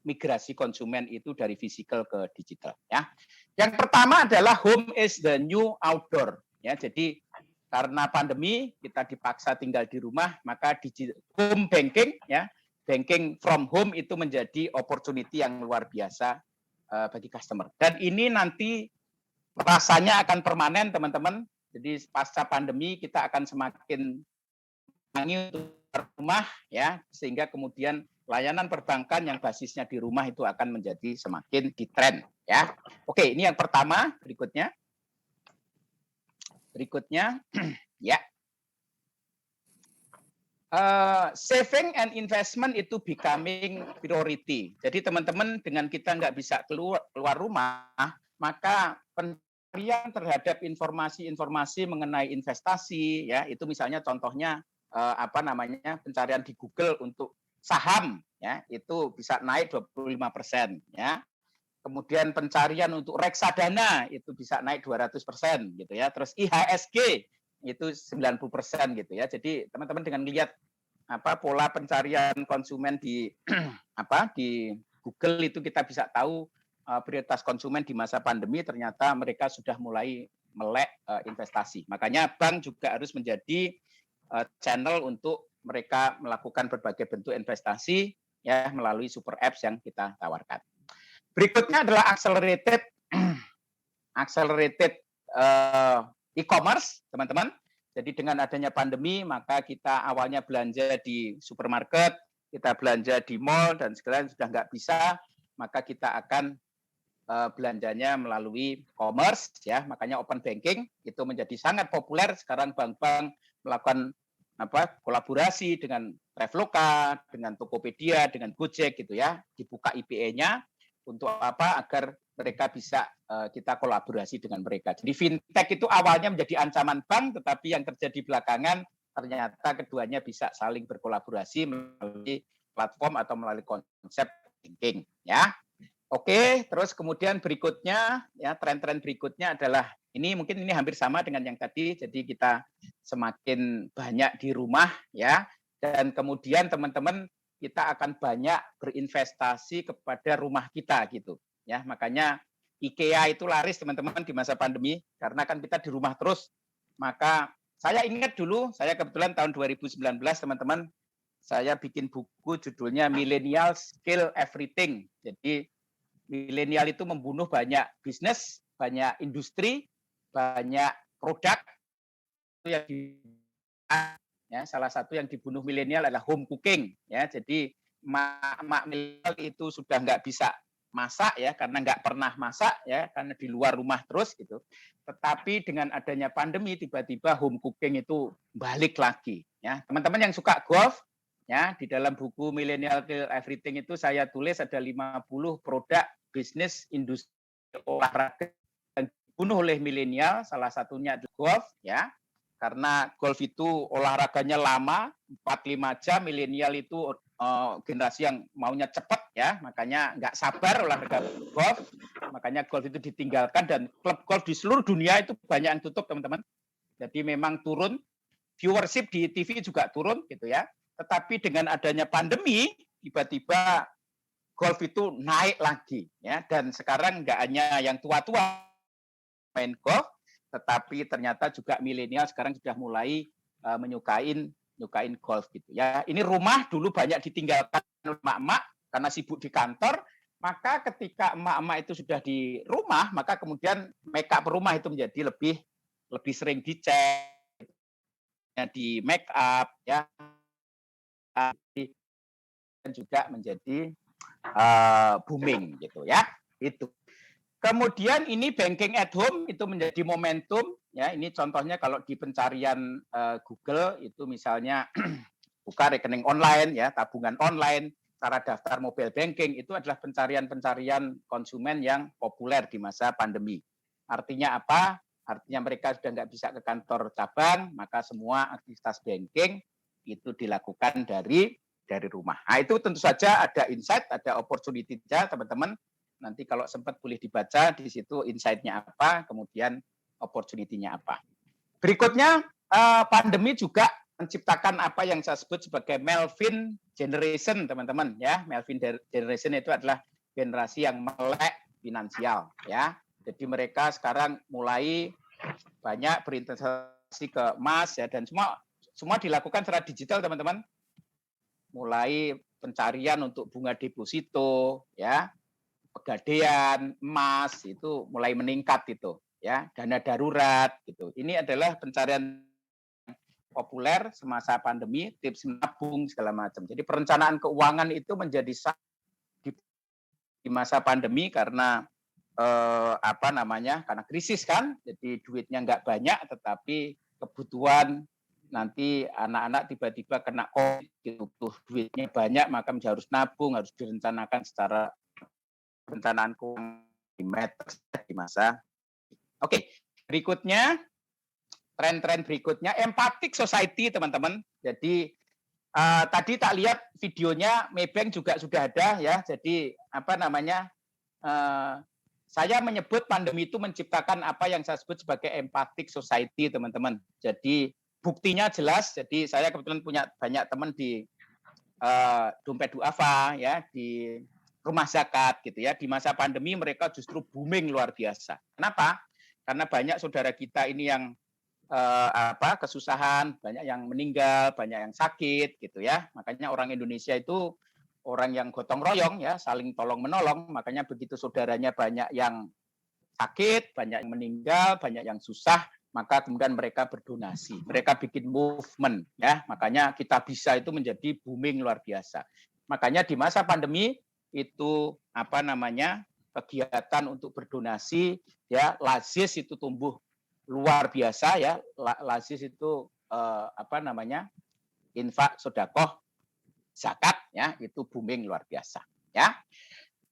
migrasi konsumen itu dari fisikal ke digital ya. Yang pertama adalah home is the new outdoor ya. Jadi karena pandemi kita dipaksa tinggal di rumah, maka home banking ya, banking from home itu menjadi opportunity yang luar biasa bagi customer. Dan ini nanti rasanya akan permanen teman-teman. Jadi pasca pandemi kita akan semakin untuk rumah ya, sehingga kemudian layanan perbankan yang basisnya di rumah itu akan menjadi semakin ditren ya. Oke, ini yang pertama. Berikutnya ya. Saving and investment itu becoming priority. Jadi teman-teman, dengan kita nggak bisa keluar rumah, maka pencarian terhadap informasi-informasi mengenai investasi ya, itu misalnya contohnya pencarian di Google untuk saham ya, itu bisa naik 25% ya. Kemudian pencarian untuk reksadana itu bisa naik 200% gitu ya. Terus IHSG itu 90% gitu ya. Jadi teman-teman dengan lihat pola pencarian konsumen di di Google itu kita bisa tahu prioritas konsumen di masa pandemi ternyata mereka sudah mulai melek investasi. Makanya bank juga harus menjadi channel untuk mereka melakukan berbagai bentuk investasi ya melalui super apps yang kita tawarkan. Berikutnya adalah accelerated e-commerce, teman-teman. Jadi dengan adanya pandemi, maka kita awalnya belanja di supermarket, kita belanja di mall, dan sekarang sudah nggak bisa, maka kita akan belanjanya melalui commerce, ya. Makanya open banking itu menjadi sangat populer. Sekarang bank-bank melakukan kolaborasi dengan Traveloka, dengan Tokopedia, dengan Gojek gitu ya, dibuka IPE-nya untuk agar mereka bisa kita kolaborasi dengan mereka. Jadi fintech itu awalnya menjadi ancaman bank, tetapi yang terjadi belakangan ternyata keduanya bisa saling berkolaborasi melalui platform atau melalui konsep banking ya. Oke, terus kemudian berikutnya ya, tren-tren berikutnya adalah ini hampir sama dengan yang tadi. Jadi kita semakin banyak di rumah ya, dan kemudian teman-teman kita akan banyak berinvestasi kepada rumah kita gitu ya. Makanya IKEA itu laris teman-teman di masa pandemi karena kan kita di rumah terus. Maka saya ingat dulu, saya kebetulan tahun 2019 teman-teman, saya bikin buku judulnya Millennial Scale Everything. Jadi milenial itu membunuh banyak bisnis, banyak industri, banyak produk. Itu yang ya, salah satu yang dibunuh milenial adalah home cooking ya. Jadi mak milenial itu sudah nggak bisa masak ya, karena nggak pernah masak ya, karena di luar rumah terus gitu. Tetapi dengan adanya pandemi tiba-tiba home cooking itu balik lagi ya. Teman-teman yang suka golf ya, di dalam buku Millennial Kill Everything itu saya tulis ada 50 produk bisnis industri olahraga yang dibunuh oleh milenial, salah satunya adalah golf ya. Karena golf itu olahraganya lama, 4-5 jam, milenial itu generasi yang maunya cepat ya, makanya nggak sabar olahraga golf, makanya golf itu ditinggalkan dan klub golf di seluruh dunia itu banyak yang tutup teman-teman. Jadi memang turun, viewership di TV juga turun gitu ya. Tetapi dengan adanya pandemi, tiba-tiba golf itu naik lagi ya, dan sekarang nggak hanya yang tua-tua main golf, tetapi ternyata juga milenial sekarang sudah mulai menyukain golf gitu ya. Ini rumah dulu banyak ditinggalkan emak-emak karena sibuk di kantor, maka ketika emak-emak itu sudah di rumah, maka kemudian make up rumah itu menjadi lebih sering dicek, di make up ya, dan juga menjadi booming gitu ya. Itu. Kemudian ini banking at home itu menjadi momentum ya. Ini contohnya kalau di pencarian Google itu misalnya buka rekening online ya, tabungan online, cara daftar mobile banking itu adalah pencarian konsumen yang populer di masa pandemi. Artinya apa? Artinya mereka sudah nggak bisa ke kantor cabang, maka semua aktivitas banking itu dilakukan dari rumah. Nah, itu tentu saja ada insight, ada opportunity teman-teman. Nanti kalau sempat boleh dibaca di situ insight-nya apa, kemudian opportunity-nya apa. Berikutnya pandemi juga menciptakan apa yang saya sebut sebagai Melvin Generation, teman-teman ya. Melvin Generation itu adalah generasi yang melek finansial ya. Jadi mereka sekarang mulai banyak berinvestasi investasi ke emas ya, dan semua dilakukan secara digital teman-teman. Mulai pencarian untuk bunga deposito ya, pegadaian emas itu mulai meningkat itu ya, dana darurat gitu. Ini adalah pencarian populer semasa pandemi, tips menabung segala macam. Jadi perencanaan keuangan itu menjadi di masa pandemi karena karena krisis kan, jadi duitnya nggak banyak, tetapi kebutuhan nanti anak-anak tiba-tiba kena COVID, gitu, duitnya banyak, maka harus nabung, harus direncanakan secara perencanaan keuangan di masa. Oke, berikutnya tren-tren berikutnya empathic society teman-teman. Jadi tadi tak lihat videonya Maybank juga sudah ada ya. Jadi saya menyebut pandemi itu menciptakan apa yang saya sebut sebagai empathic society teman-teman. Jadi buktinya jelas. Jadi saya kebetulan punya banyak teman di dompet duafa ya, di rumah zakat gitu ya. Di masa pandemi mereka justru booming luar biasa. Kenapa? Karena banyak saudara kita ini yang kesusahan, banyak yang meninggal, banyak yang sakit gitu ya. Makanya orang Indonesia itu orang yang gotong royong ya, saling tolong menolong. Makanya begitu saudaranya banyak yang sakit, banyak yang meninggal, banyak yang susah, maka kemudian mereka berdonasi. Mereka bikin movement ya. Makanya kita bisa itu menjadi booming luar biasa. Makanya di masa pandemi itu kegiatan untuk berdonasi ya, Lazis itu tumbuh luar biasa ya. Lazis itu infak, sedekah, zakat ya, itu booming luar biasa ya.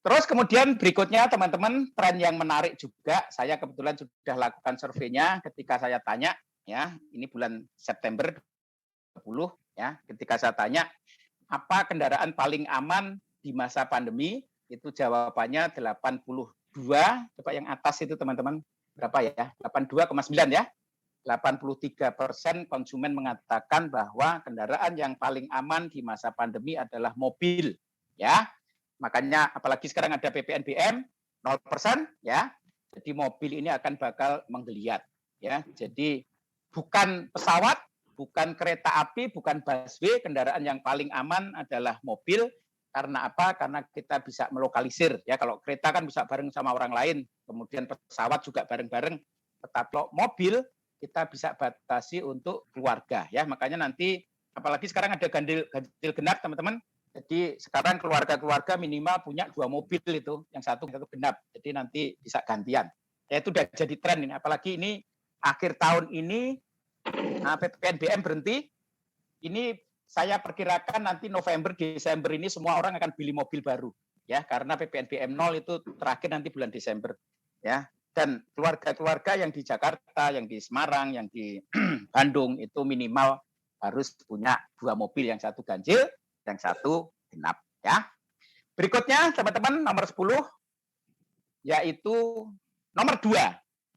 Terus kemudian berikutnya teman-teman, tren yang menarik juga, saya kebetulan sudah lakukan surveinya ketika saya tanya ya, ini bulan September 20 ya, ketika saya tanya apa kendaraan paling aman di masa pandemi, itu jawabannya 82, coba yang atas itu teman-teman, berapa ya? 82,9 ya. 83% konsumen mengatakan bahwa kendaraan yang paling aman di masa pandemi adalah mobil ya. Makanya apalagi sekarang ada PPNBM 0% ya. Jadi mobil ini akan bakal menggeliat ya. Jadi bukan pesawat, bukan kereta api, bukan busway, kendaraan yang paling aman adalah mobil. Karena apa? Karena kita bisa melokalisir ya. Kalau kereta kan bisa bareng sama orang lain, kemudian pesawat juga bareng-bareng. Tetapi kalau mobil kita bisa batasi untuk keluarga ya. Makanya nanti apalagi sekarang ada ganjil genap teman-teman. Jadi sekarang keluarga-keluarga minimal punya 2 mobil itu, yang satu genap. Jadi nanti bisa gantian. Ya itu udah jadi tren ini. Apalagi ini akhir tahun ini PPNBM berhenti. Ini saya perkirakan nanti November, Desember ini semua orang akan beli mobil baru ya, karena PPNBM 0 itu terakhir nanti bulan Desember ya. Dan keluarga-keluarga yang di Jakarta, yang di Semarang, yang di Bandung itu minimal harus punya 2 mobil, yang satu ganjil, yang satu genap ya. Berikutnya teman-teman nomor 10 yaitu nomor 2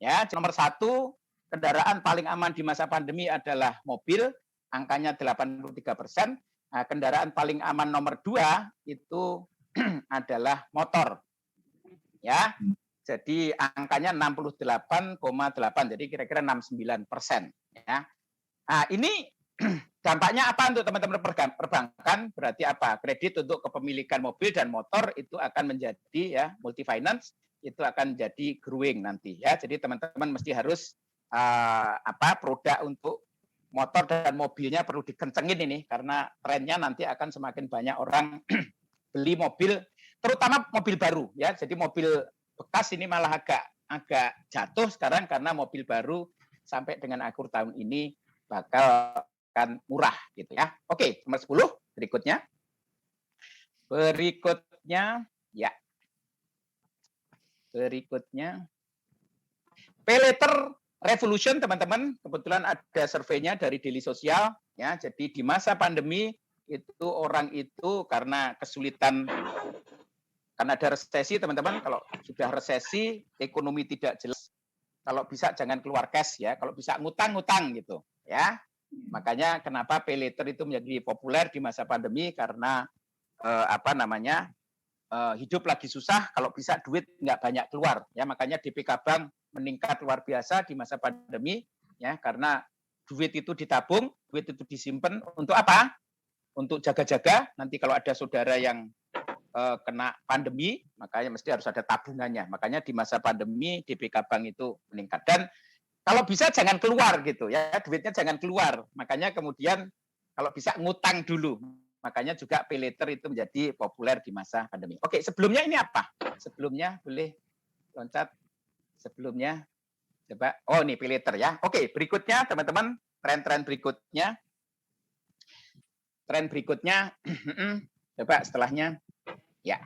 ya. Nomor 1 kendaraan paling aman di masa pandemi adalah mobil, angkanya 83%. Nah, kendaraan paling aman nomor 2 itu adalah motor ya. Jadi angkanya 68,8, jadi kira-kira 69% ya. Nah, ini dampaknya apa untuk teman-teman perbankan? Berarti apa? Kredit untuk kepemilikan mobil dan motor itu akan menjadi ya, multi finance itu akan jadi growing nanti ya. Jadi teman-teman mesti harus produk untuk motor dan mobilnya perlu dikencengin ini, karena trennya nanti akan semakin banyak orang beli mobil, terutama mobil baru ya. Jadi mobil bekas ini malah agak jatuh sekarang karena mobil baru sampai dengan akhir tahun ini bakal akan murah gitu ya. Oke, nomor 10 berikutnya. Ya. Berikutnya Pay Later Revolution teman-teman, kebetulan ada surveinya dari Daily Social ya. Jadi di masa pandemi itu orang itu karena kesulitan, karena ada resesi teman-teman. Kalau sudah resesi, ekonomi tidak jelas, kalau bisa jangan keluar cash ya, kalau bisa ngutang-ngutang gitu ya. Makanya kenapa Pay Later itu menjadi populer di masa pandemi, karena hidup lagi susah, kalau bisa duit nggak banyak keluar ya. Makanya DPK Bank meningkat luar biasa di masa pandemi ya, karena duit itu ditabung, duit itu disimpan untuk apa? Untuk jaga-jaga, nanti kalau ada saudara yang kena pandemi, makanya mesti harus ada tabungannya. Makanya di masa pandemi DPK Bank itu meningkat. Dan kalau bisa jangan keluar gitu ya, duitnya jangan keluar. Makanya kemudian kalau bisa ngutang dulu. Makanya juga pay later itu menjadi populer di masa pandemi. Oke, sebelumnya ini apa? Sebelumnya boleh loncat. Sebelumnya coba. Oh, ini pay later ya. Oke, berikutnya teman-teman, tren-tren berikutnya. Tren berikutnya coba setelahnya. Ya.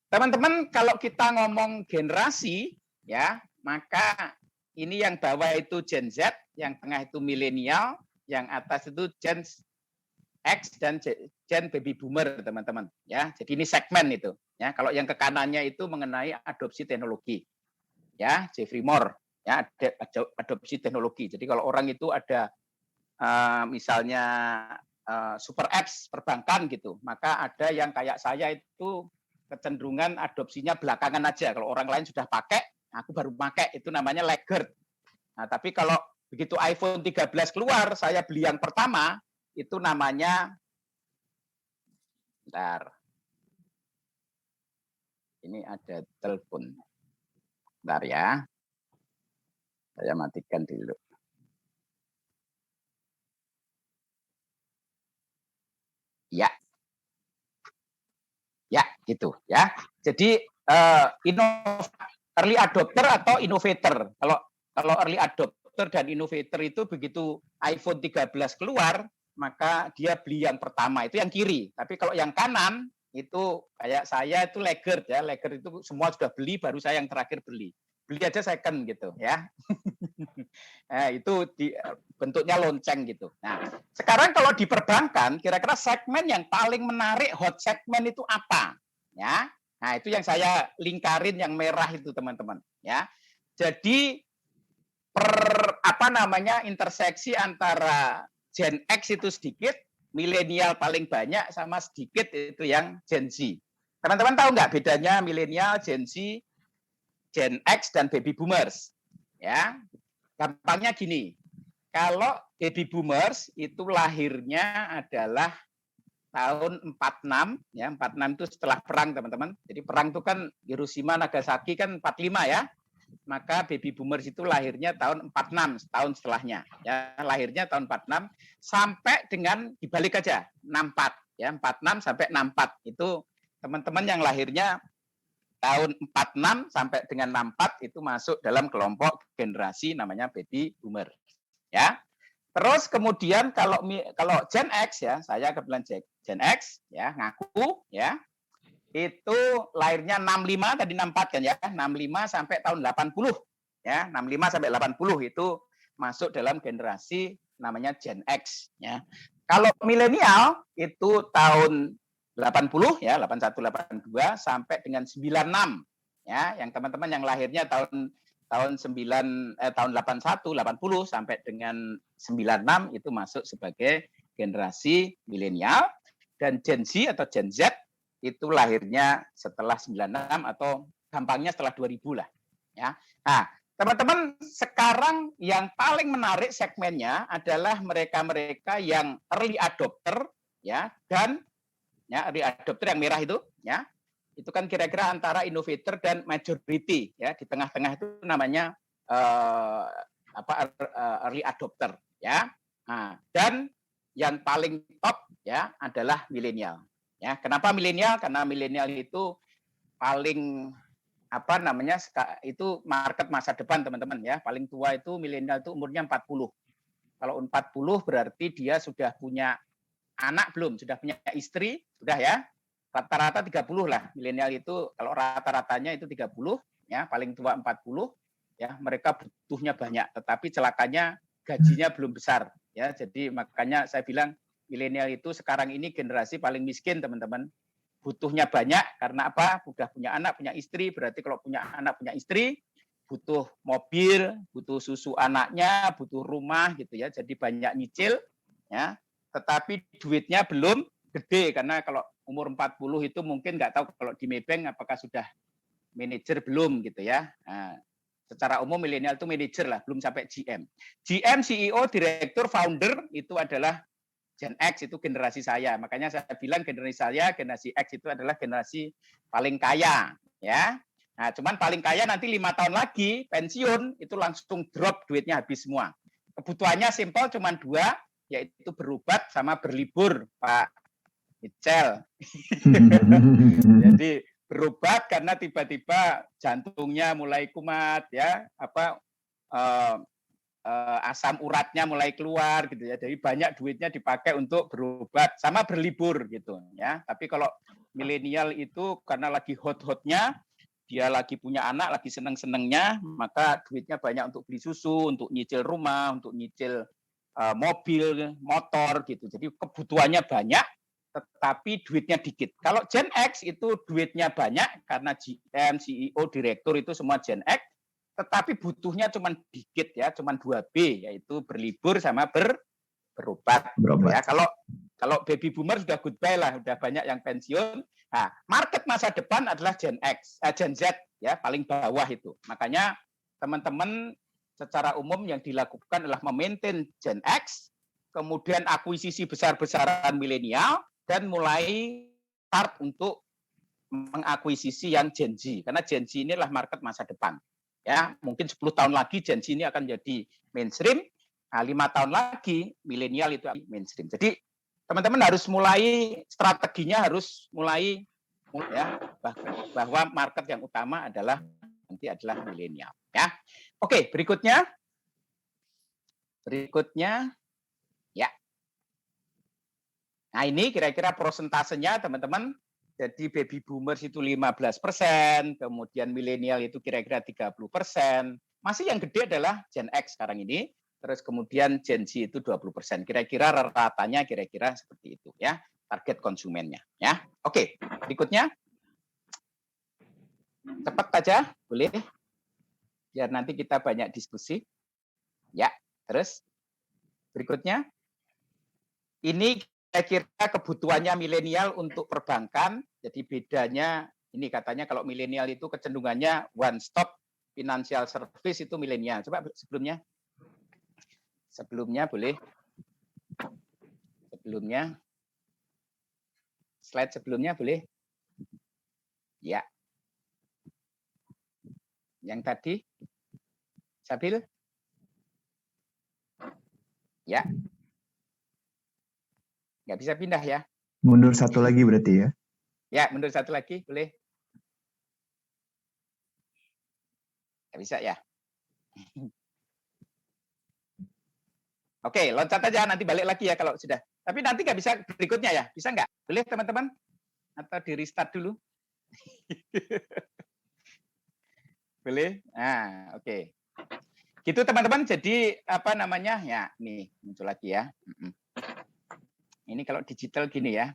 Teman-teman, kalau kita ngomong generasi ya, maka ini yang bawah itu Gen Z, yang tengah itu milenial, yang atas itu Gen X dan Gen Baby Boomer, teman-teman. Ya, jadi ini segmen itu. Ya, kalau yang ke kanannya itu mengenai adopsi teknologi. Ya, Jeffrey Moore. Ya, adopsi teknologi. Jadi kalau orang itu ada misalnya super apps perbankan gitu, maka ada yang kayak saya itu kecenderungan adopsinya belakangan aja. Kalau orang lain sudah pakai, aku baru pakai, itu namanya laggard. Nah, tapi kalau begitu iPhone 13 keluar, saya beli yang pertama, itu namanya, bentar, ini ada telepon. Bentar ya, saya matikan dulu. Ya, ya gitu ya. Jadi early adopter atau innovator. Kalau early adopter dan innovator itu begitu iPhone 13 keluar, maka dia beli yang pertama, itu yang kiri. Tapi kalau yang kanan itu kayak saya itu laggard ya. Laggard itu semua sudah beli, baru saya yang terakhir beli. Beli aja second gitu ya. Nah, itu bentuknya lonceng gitu. Nah, sekarang kalau di perbankan, kira-kira segmen yang paling menarik, hot segmen itu apa? Ya, nah itu yang saya lingkarin yang merah itu teman-teman. Ya, jadi interseksi antara Gen X itu sedikit, milenial paling banyak, sama sedikit itu yang Gen Z. Teman-teman tahu nggak bedanya milenial, Gen Z, Gen X dan baby boomers? Ya, gampangnya gini, kalau baby boomers itu lahirnya adalah tahun 46, ya 46 itu setelah perang teman-teman. Jadi perang itu kan Hiroshima, Nagasaki kan 45 ya. Maka baby boomers itu lahirnya tahun 46, setahun setelahnya. Ya, lahirnya tahun 46 sampai dengan dibalik aja 64, ya 46 sampai 64 itu teman-teman yang lahirnya tahun 46 sampai dengan 64 itu masuk dalam kelompok generasi namanya baby boomer. Ya. Terus kemudian kalau Gen X ya, saya kebetulan Gen X ya, ngaku ya. Itu lahirnya 65 tadi 64 kan ya, 65 sampai tahun 80 ya, 65 sampai 80 itu masuk dalam generasi namanya Gen X ya. Kalau milenial itu tahun 80 ya, 81 82 sampai dengan 96 ya, yang teman-teman yang lahirnya tahun 81 80 sampai dengan 96 itu masuk sebagai generasi milenial, dan Gen Z atau Gen Z itu lahirnya setelah 96 atau gampangnya setelah 2000 lah ya. Nah, teman-teman sekarang yang paling menarik segmennya adalah mereka-mereka yang early adopter ya, dan ya early adopter yang merah itu ya. Itu kan kira-kira antara innovator dan majority ya, di tengah-tengah itu namanya early adopter ya. Nah, dan yang paling top ya adalah milenial. Ya, kenapa milenial? Karena milenial itu paling itu market masa depan teman-teman ya. Paling tua itu milenial itu umurnya 40. Kalau 40 berarti dia sudah punya anak belum? Sudah punya istri? Sudah ya. Rata-rata 30 lah. Milenial itu kalau rata-ratanya itu 30 ya, paling tua 40 ya. Mereka butuhnya banyak, tetapi celakanya gajinya belum besar ya. Jadi makanya saya bilang milenial itu sekarang ini generasi paling miskin teman-teman. Butuhnya banyak karena apa? Udah punya anak, punya istri, berarti kalau punya anak, punya istri butuh mobil, butuh susu anaknya, butuh rumah gitu ya. Jadi banyak nyicil ya. Tetapi duitnya belum gede karena kalau umur 40 itu mungkin nggak tahu kalau di Maybank apakah sudah manajer belum gitu ya. Nah, secara umum milenial itu manajer lah, belum sampai GM. GM, CEO, direktur, founder itu adalah Gen X, itu generasi saya. Makanya saya bilang generasi saya, generasi X itu adalah generasi paling kaya, ya. Nah, cuman paling kaya nanti 5 tahun lagi pensiun itu langsung drop, duitnya habis semua. Kebutuhannya simpel cuman 2, yaitu berobat sama berlibur, Pak Michel. Jadi berobat karena tiba-tiba jantungnya mulai kumat, ya, asam uratnya mulai keluar gitu ya. Jadi banyak duitnya dipakai untuk berobat sama berlibur gitu ya. Tapi kalau milenial itu karena lagi hot-hotnya, dia lagi punya anak, lagi seneng-senengnya, maka duitnya banyak untuk beli susu, untuk nyicil rumah, untuk nyicil mobil, motor gitu. Jadi kebutuhannya banyak, tetapi duitnya dikit. Kalau Gen X itu duitnya banyak karena GM, CEO, direktur itu semua Gen X, tetapi butuhnya cuma dikit ya, cuma 2B, yaitu berlibur sama berobat. Berobat. Ya, kalau baby boomer sudah goodbye lah, sudah banyak yang pensiun. Nah, market masa depan adalah Gen X, Gen Z ya, paling bawah itu. Makanya teman-teman secara umum yang dilakukan adalah memaintain Gen X, kemudian akuisisi besar-besaran milenial, dan mulai start untuk mengakuisisi yang Gen Z. Karena Gen Z inilah market masa depan. Ya, mungkin 10 tahun lagi Gen Z ini akan jadi mainstream. Nah, 5 tahun lagi milenial itu mainstream. Jadi teman-teman harus mulai strateginya, harus mulai ya bahwa market yang utama adalah nanti adalah milenial. Ya, oke, berikutnya ya. Nah, ini kira-kira prosentasenya teman-teman. Jadi baby boomers itu 15%, kemudian milenial itu kira-kira 30%. Masih yang gede adalah Gen X sekarang ini, terus kemudian Gen Z itu 20%. Kira-kira ratanya kira-kira seperti itu ya, target konsumennya ya. Oke, berikutnya. Cepat saja, boleh? Biar nanti kita banyak diskusi. Ya, terus berikutnya. Ini kira-kira kebutuhannya milenial untuk perbankan. Jadi bedanya ini katanya kalau milenial itu kecenderungannya one stop financial service itu milenial. Coba sebelumnya boleh. Slide sebelumnya boleh. Ya. Yang tadi Sabil. Ya. Nggak bisa pindah ya. Mundur satu lagi berarti ya? Ya, mundur satu lagi, boleh. Nggak bisa ya. Oke, loncat aja, nanti balik lagi ya kalau sudah. Tapi nanti nggak bisa berikutnya ya, bisa nggak? Boleh teman-teman? Atau di restart dulu? Boleh? Nah, oke. Gitu teman-teman, jadi apa namanya? Ya, nih muncul lagi ya. Ini kalau digital gini ya,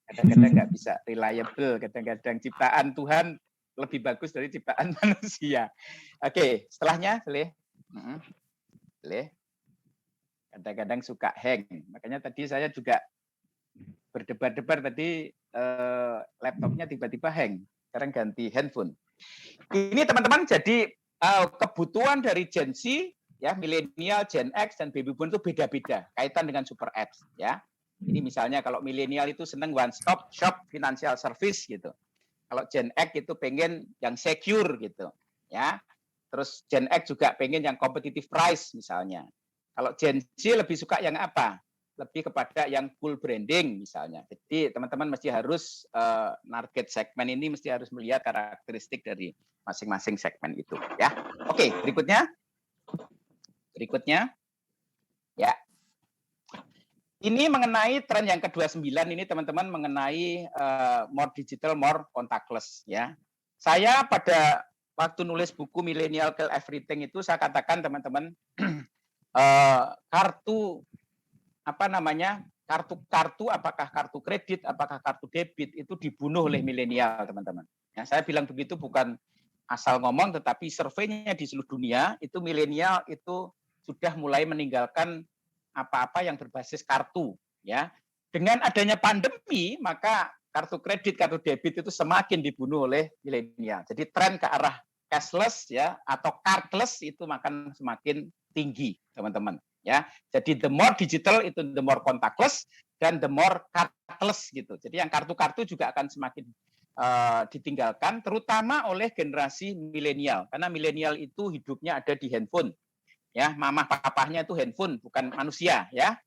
kadang-kadang nggak bisa reliable, kadang-kadang ciptaan Tuhan lebih bagus dari ciptaan manusia. Oke, setelahnya boleh. Boleh. Kadang-kadang suka hang. Makanya tadi saya juga berdebar-debar tadi laptopnya tiba-tiba hang. Sekarang ganti handphone. Ini teman-teman, jadi kebutuhan dari Gen Z, ya milenial, Gen X, dan baby boom itu beda-beda kaitan dengan super apps. Ya, ini misalnya kalau milenial itu seneng one stop shop financial service gitu. Kalau Gen X itu pengen yang secure gitu. Ya, terus Gen X juga pengen yang competitive price misalnya. Kalau Gen Z lebih suka yang apa? Lebih kepada yang full branding misalnya. Jadi teman-teman mesti harus target segmen ini mesti harus melihat karakteristik dari masing-masing segmen itu ya. Oke, berikutnya ya. Ini mengenai tren yang ke-29 ini teman-teman, mengenai more digital, more contactless ya. Saya pada waktu nulis buku Millennial Kill Everything itu saya katakan teman-teman, kartu apa namanya, kartu apakah kartu kredit, apakah kartu debit itu dibunuh oleh milenial teman-teman. Ya, saya bilang begitu bukan asal ngomong, tetapi surveinya di seluruh dunia itu milenial itu sudah mulai meninggalkan apa-apa yang berbasis kartu. Ya, dengan adanya pandemi maka kartu kredit, kartu debit itu semakin dibunuh oleh milenial. Jadi tren ke arah cashless ya atau cardless itu makan semakin tinggi, teman-teman. Ya, jadi the more digital itu the more contactless dan the more cardless gitu. Jadi yang kartu-kartu juga akan semakin ditinggalkan, terutama oleh generasi milenial. Karena milenial itu hidupnya ada di handphone. Ya, mamah papahnya itu handphone, bukan manusia ya.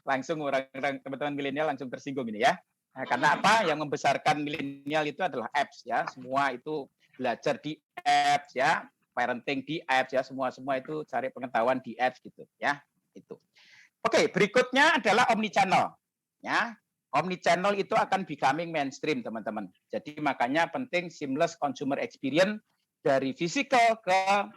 Langsung orang-orang teman-teman milenial langsung tersinggung ini ya. Nah, karena apa? Yang membesarkan milenial itu adalah apps ya. Semua itu belajar di apps ya, parenting di apps ya, semua itu cari pengetahuan di apps gitu ya. Itu. Oke, berikutnya adalah omnichannel. Ya. Omnichannel itu akan becoming mainstream, teman-teman. Jadi makanya penting seamless consumer experience dari physical ke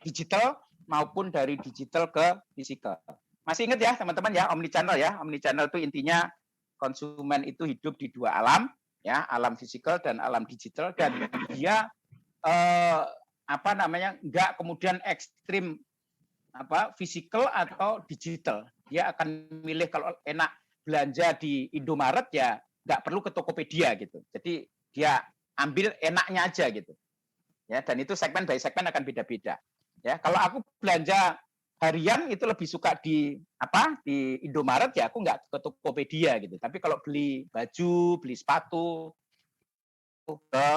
digital maupun dari digital ke physical. Masih ingat ya, teman-teman ya, omnichannel ya. Omnichannel itu intinya konsumen itu hidup di dua alam, ya, alam physical dan alam digital, dan dia enggak kemudian ekstrim physical atau digital. Dia akan milih kalau enak belanja di Indomaret ya nggak perlu ke Tokopedia gitu. Jadi dia ambil enaknya aja gitu. Ya, dan itu segmen by segmen akan beda-beda. Ya, kalau aku belanja harian itu lebih suka di Indomaret ya aku nggak ke Tokopedia gitu. Tapi kalau beli baju, beli sepatu ke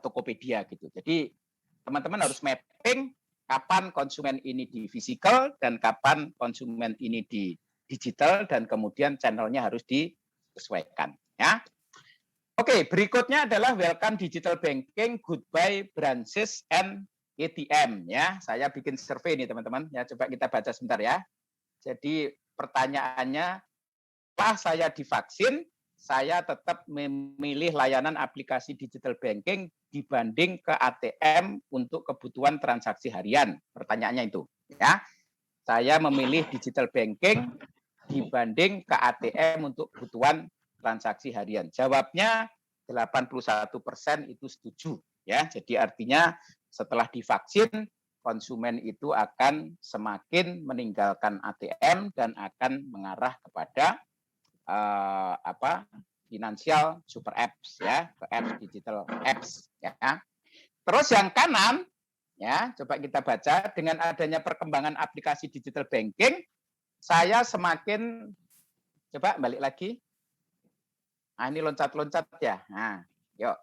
Tokopedia gitu. Jadi teman-teman harus mapping kapan konsumen ini di physical dan kapan konsumen ini di digital, dan kemudian channelnya harus disesuaikan ya. Oke, berikutnya adalah welcome digital banking, goodbye branches and ATM ya. Saya bikin survei nih teman-teman ya, coba kita baca sebentar ya. Jadi pertanyaannya, setelah saya divaksin, saya tetap memilih layanan aplikasi digital banking dibanding ke ATM untuk kebutuhan transaksi harian. Pertanyaannya itu ya. Saya memilih digital banking dibanding ke ATM untuk kebutuhan transaksi harian. Jawabnya 81% itu setuju ya. Jadi artinya setelah divaksin konsumen itu akan semakin meninggalkan ATM dan akan mengarah kepada financial super apps ya, ke apps digital apps ya. Terus yang kanan ya, coba kita baca, dengan adanya perkembangan aplikasi digital banking, saya semakin, coba balik lagi. Nah, ini loncat-loncat ya. Nah, yuk.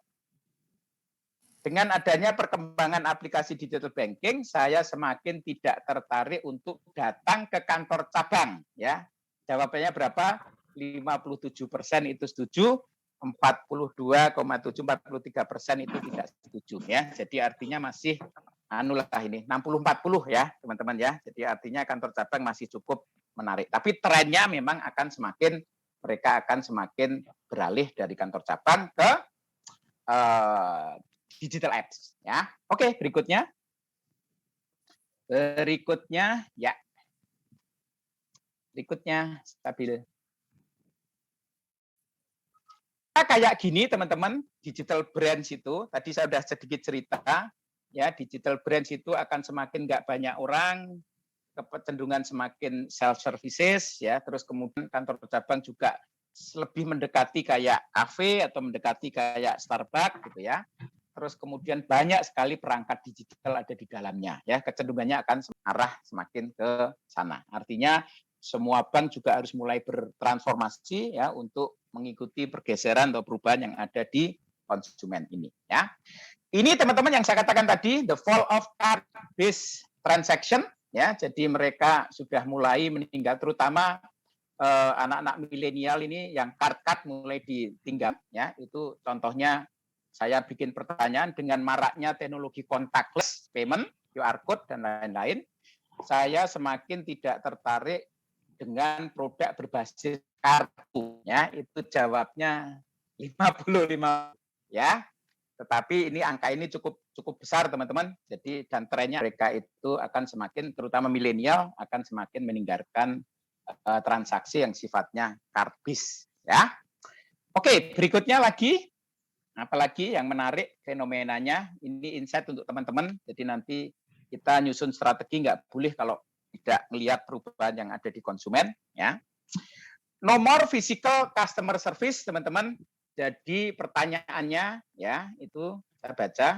Dengan adanya perkembangan aplikasi digital banking, saya semakin tidak tertarik untuk datang ke kantor cabang. Ya, jawabannya berapa? 57% itu setuju, 43% itu tidak setuju. Ya, jadi artinya masih ini 60-40 ya, teman-teman ya. Jadi artinya kantor cabang masih cukup menarik. Tapi trennya memang mereka akan semakin beralih dari kantor cabang ke digital apps ya. Oke, berikutnya ya. Berikutnya stabil. Kayak gini teman-teman, digital brands itu tadi saya sudah sedikit cerita ya, digital brands itu akan semakin nggak banyak orang, kecenderungan semakin self services ya, terus kemudian kantor cabang juga lebih mendekati kayak cafe atau mendekati kayak Starbucks gitu ya. Terus kemudian banyak sekali perangkat digital ada di dalamnya ya, kecenderungannya akan arah semakin ke sana. Artinya semua bank juga harus mulai bertransformasi ya untuk mengikuti pergeseran atau perubahan yang ada di konsumen ini ya. Ini teman-teman yang saya katakan tadi, the fall of card-based transaction ya. Jadi mereka sudah mulai meninggal, terutama anak-anak milenial ini yang card mulai ditinggal ya. Itu contohnya saya bikin pertanyaan, dengan maraknya teknologi contactless payment, QR code dan lain-lain, saya semakin tidak tertarik dengan produk berbasis kartu ya. Itu jawabnya 55 ya. Tetapi ini angka ini cukup besar teman-teman. Jadi dan trennya mereka itu akan semakin, terutama milenial akan semakin meninggalkan transaksi yang sifatnya card based ya. Oke, berikutnya lagi, apalagi yang menarik fenomenanya, ini insight untuk teman-teman. Jadi nanti kita nyusun strategi, nggak boleh kalau tidak melihat perubahan yang ada di konsumen ya. No more physical customer service teman-teman. Jadi pertanyaannya ya, itu saya baca,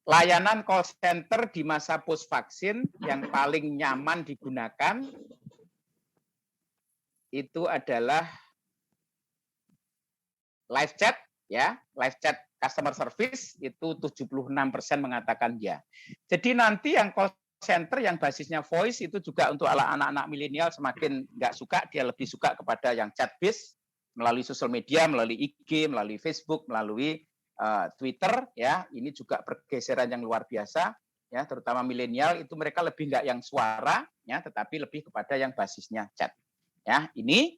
layanan call center di masa post vaksin yang paling nyaman digunakan itu adalah live chat, ya, live chat customer service itu 76% mengatakan ya. Jadi nanti yang call center yang basisnya voice itu juga untuk anak-anak milenial semakin nggak suka, dia lebih suka kepada yang chat based melalui sosial media, melalui IG, melalui Facebook, melalui Twitter, ya. Ini juga pergeseran yang luar biasa, ya, terutama milenial itu mereka lebih nggak yang suara, ya, tetapi lebih kepada yang basisnya chat. Ya, ini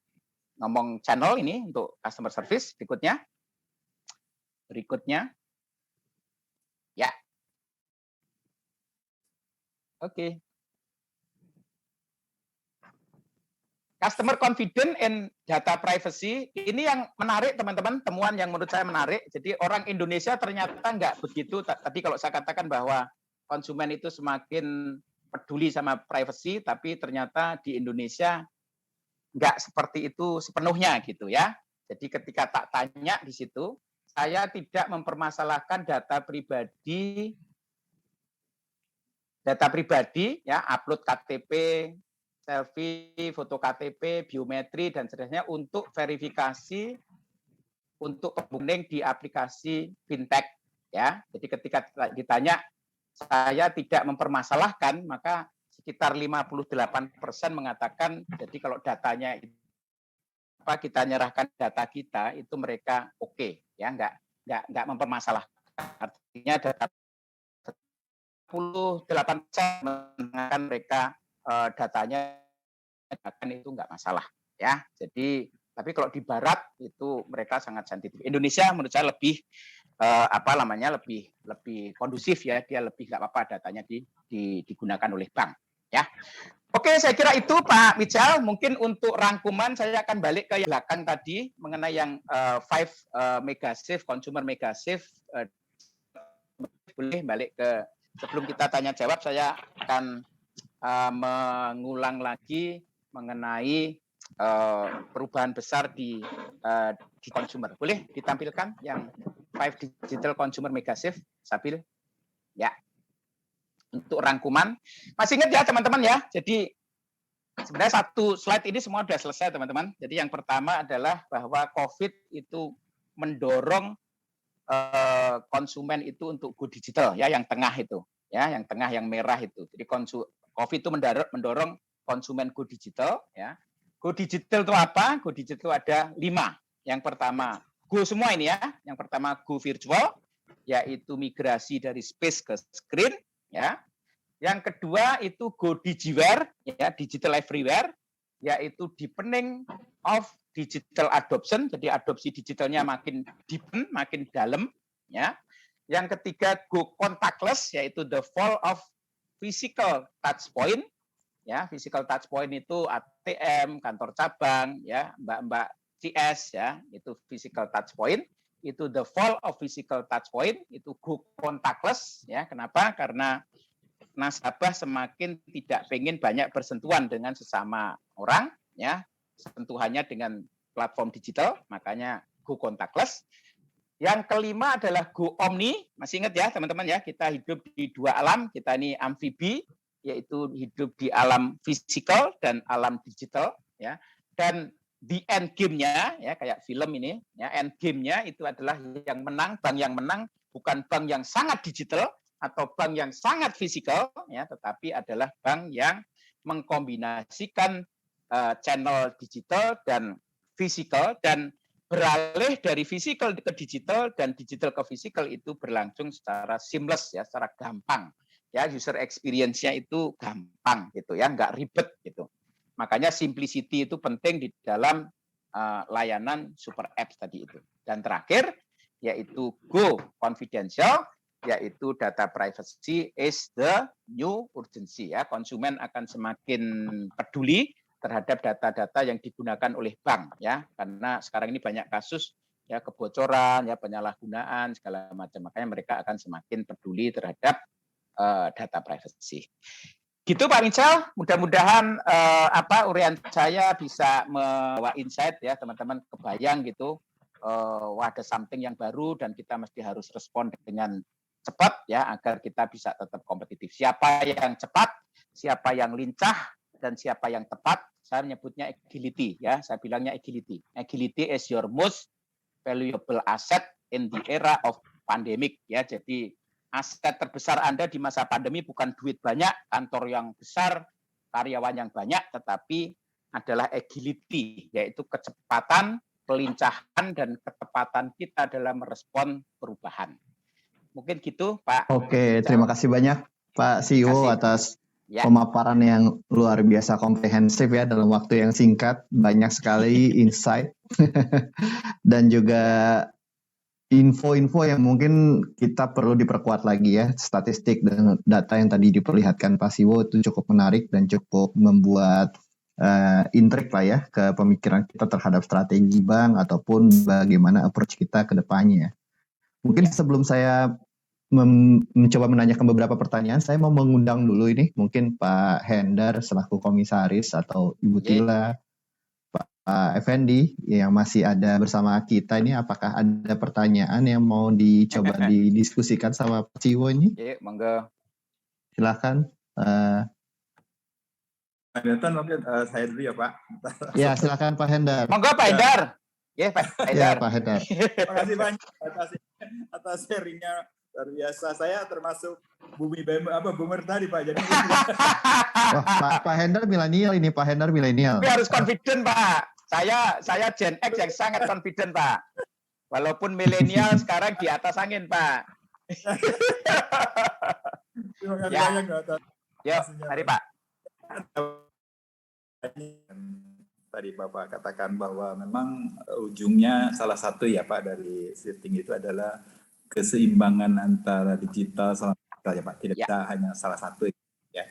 ngomong channel ini untuk customer service berikutnya. Ya. Oke. Customer confident in data privacy, ini yang menarik teman-teman, temuan yang menurut saya menarik. Jadi orang Indonesia ternyata nggak begitu, tadi kalau saya katakan bahwa konsumen itu semakin peduli sama privacy, tapi ternyata di Indonesia nggak seperti itu sepenuhnya gitu ya. Jadi ketika tak tanya di situ, saya tidak mempermasalahkan data pribadi ya, upload KTP, selfie, foto KTP, biometri, dan seterusnya untuk verifikasi untuk pembuning di aplikasi fintech. Ya, jadi ketika ditanya, saya tidak mempermasalahkan, maka sekitar 58% mengatakan, jadi kalau datanya kita nyerahkan data kita, itu mereka oke, ya, nggak mempermasalahkan. Artinya data 48% mengatakan mereka datanya itu nggak masalah, ya. Jadi tapi kalau di Barat itu mereka sangat sensitif. Indonesia menurut saya lebih lebih kondusif, ya. Dia lebih nggak apa-apa datanya digunakan oleh bank, ya. Oke, saya kira itu Pak Michal. Mungkin untuk rangkuman saya akan balik ke yang belakang tadi mengenai yang 5 mega safe, consumer mega safe. Boleh balik ke sebelum kita tanya jawab, saya akan mengulang lagi mengenai perubahan besar di consumer. Boleh ditampilkan yang 5 digital consumer mega safe, Sabil? Ya. Untuk rangkuman, masih ingat ya teman-teman ya. Jadi sebenarnya satu slide ini semua sudah selesai teman-teman. Jadi yang pertama adalah bahwa COVID itu mendorong konsumen itu untuk go digital, ya, yang tengah itu, ya, yang tengah yang merah itu. Jadi COVID itu mendorong konsumen go digital, ya. Go digital itu apa? Go digital ada 5. Yang pertama go semua ini ya. Yang pertama go virtual, yaitu migrasi dari space ke screen, ya. Yang kedua itu go digiware, ya, digital everywhere, yaitu deepening of digital adoption, jadi adopsi digitalnya makin deepen, makin dalam, ya. Yang ketiga go contactless, yaitu the fall of physical touch point, ya. Physical touch point itu ATM, kantor cabang, ya, mbak-mbak CS, ya, itu physical touch point. Itu the fall of physical touch point, itu go contactless, ya. Kenapa? Karena nasabah semakin tidak pengen banyak bersentuhan dengan sesama orang, ya, sentuhannya dengan platform digital, makanya go contactless. Yang kelima adalah go omni, masih ingat ya teman-teman ya, kita hidup di 2 alam, kita ini amfibi, yaitu hidup di alam fisikal dan alam digital, ya. Dan the end game-nya, ya, kayak film ini, ya, end game-nya itu adalah yang menang, bank yang menang, bukan bank yang sangat digital atau bank yang sangat fisikal, ya, tetapi adalah bank yang mengkombinasikan channel digital dan fisikal, dan beralih dari fisikal ke digital dan digital ke fisikal itu berlangsung secara seamless, ya, secara gampang, ya, user experience-nya itu gampang gitu, ya, nggak ribet gitu. Makanya simplicity itu penting di dalam layanan super apps tadi itu. Dan terakhir yaitu go confidential, yaitu data privacy is the new urgency, ya. Konsumen akan semakin peduli terhadap data-data yang digunakan oleh bank, ya, karena sekarang ini banyak kasus, ya, kebocoran, ya, penyalahgunaan segala macam, makanya mereka akan semakin peduli terhadap data privacy. Gitu Pak Michal, mudah-mudahan uraian saya bisa membawa insight, ya, teman-teman kebayang gitu, ada something yang baru dan kita mesti harus respon dengan cepat ya agar kita bisa tetap kompetitif. Siapa yang cepat, siapa yang lincah, dan siapa yang tepat, saya menyebutnya agility ya. Saya bilangnya agility. Agility is your most valuable asset in the era of pandemic ya. Jadi aset terbesar Anda di masa pandemi bukan duit banyak, kantor yang besar, karyawan yang banyak, tetapi adalah agility, yaitu kecepatan, kelincahan, dan ketepatan kita dalam merespon perubahan. Mungkin gitu, Pak. Oke, terima kasih banyak Pak CEO Terima kasih. atas Ya. pemaparan yang luar biasa komprehensif ya dalam waktu yang singkat, banyak sekali insight dan juga info-info yang mungkin kita perlu diperkuat lagi ya. Statistik dan data yang tadi diperlihatkan Pak CEO itu cukup menarik dan cukup membuat intrik lah ya ke pemikiran kita terhadap strategi bank ataupun bagaimana approach kita ke depannya. Mungkin sebelum saya mencoba menanyakan beberapa pertanyaan, saya mau mengundang dulu ini mungkin Pak Hendar selaku komisaris atau Ibu Tila, Pak Effendi yang masih ada bersama kita ini, apakah ada pertanyaan yang mau dicoba didiskusikan sama Pak CEO ini? Monggo. Silakan. Mungkin saya dulu ya Pak. Ya silakan Pak Hendar. Monggo Pak Hendar. Ya Pak Hendar. Ya Pak Hendar. Terima kasih banyak atas sharingnya luar biasa. Saya termasuk boomer tadi Pak. Jadi Wah, Pak Hendar milenial ini, Pak Hendar milenial. Tapi harus confident Pak. Saya Gen X yang sangat confident Pak. Walaupun milenial sekarang di atas angin Pak. terima kasih Ya. banyak atas. Ya, mari Pak. Tadi Bapak katakan bahwa memang ujungnya salah satu ya Pak dari shifting itu adalah keseimbangan antara digital sama digital ya Pak. Tidak bisa hanya salah satu ya.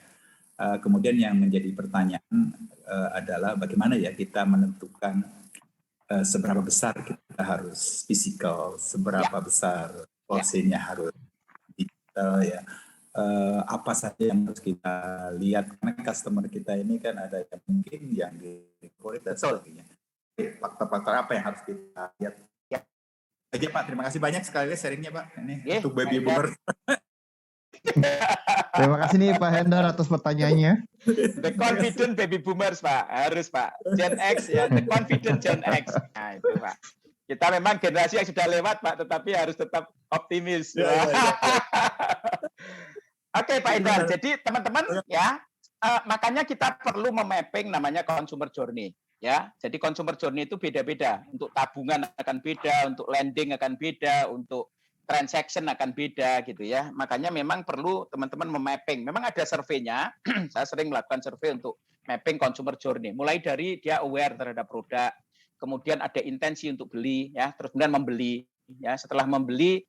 Kemudian yang menjadi pertanyaan adalah bagaimana ya kita menentukan seberapa besar kita harus physical, seberapa besar porsinya harus digital ya. Apa saja yang harus kita lihat karena customer kita ini kan ada yang mungkin yang di corporate dan sebagainya. Faktor-faktor apa yang harus kita lihat? Ya. Aja Pak, terima kasih banyak sekali sharingnya Pak. Ini untuk baby boomer. Terima kasih nih Pak Hendar atas pertanyaannya. The confident baby boomers Pak, harus Pak. Gen X ya, the confident Gen X. Nah itu Pak. Kita memang generasi yang sudah lewat Pak, tetapi harus tetap optimis. Ya. Oke Pak Hendar, jadi teman-teman ya, makanya kita perlu memapping namanya consumer journey. Ya, jadi consumer journey itu beda-beda. Untuk tabungan akan beda, untuk lending akan beda, untuk transaction akan beda gitu ya. Makanya memang perlu teman-teman memapping. Memang ada surveinya. Saya sering melakukan survei untuk mapping consumer journey. Mulai dari dia aware terhadap produk, kemudian ada intensi untuk beli, ya, terus kemudian membeli. Ya, setelah membeli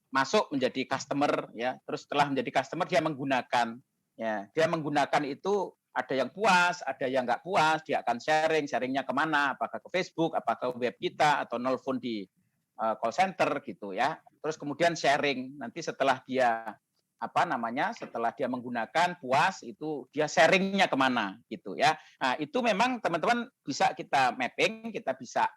masuk menjadi customer, ya, terus setelah menjadi customer dia menggunakan. Ya, dia menggunakan itu. Ada yang puas, ada yang nggak puas, dia akan sharingnya kemana, apakah ke Facebook, apakah ke web kita, atau nelfon di call center gitu ya. Terus kemudian sharing, nanti setelah dia setelah dia menggunakan puas, itu dia sharingnya kemana gitu ya. Nah itu memang teman-teman bisa kita mapping, kita bisa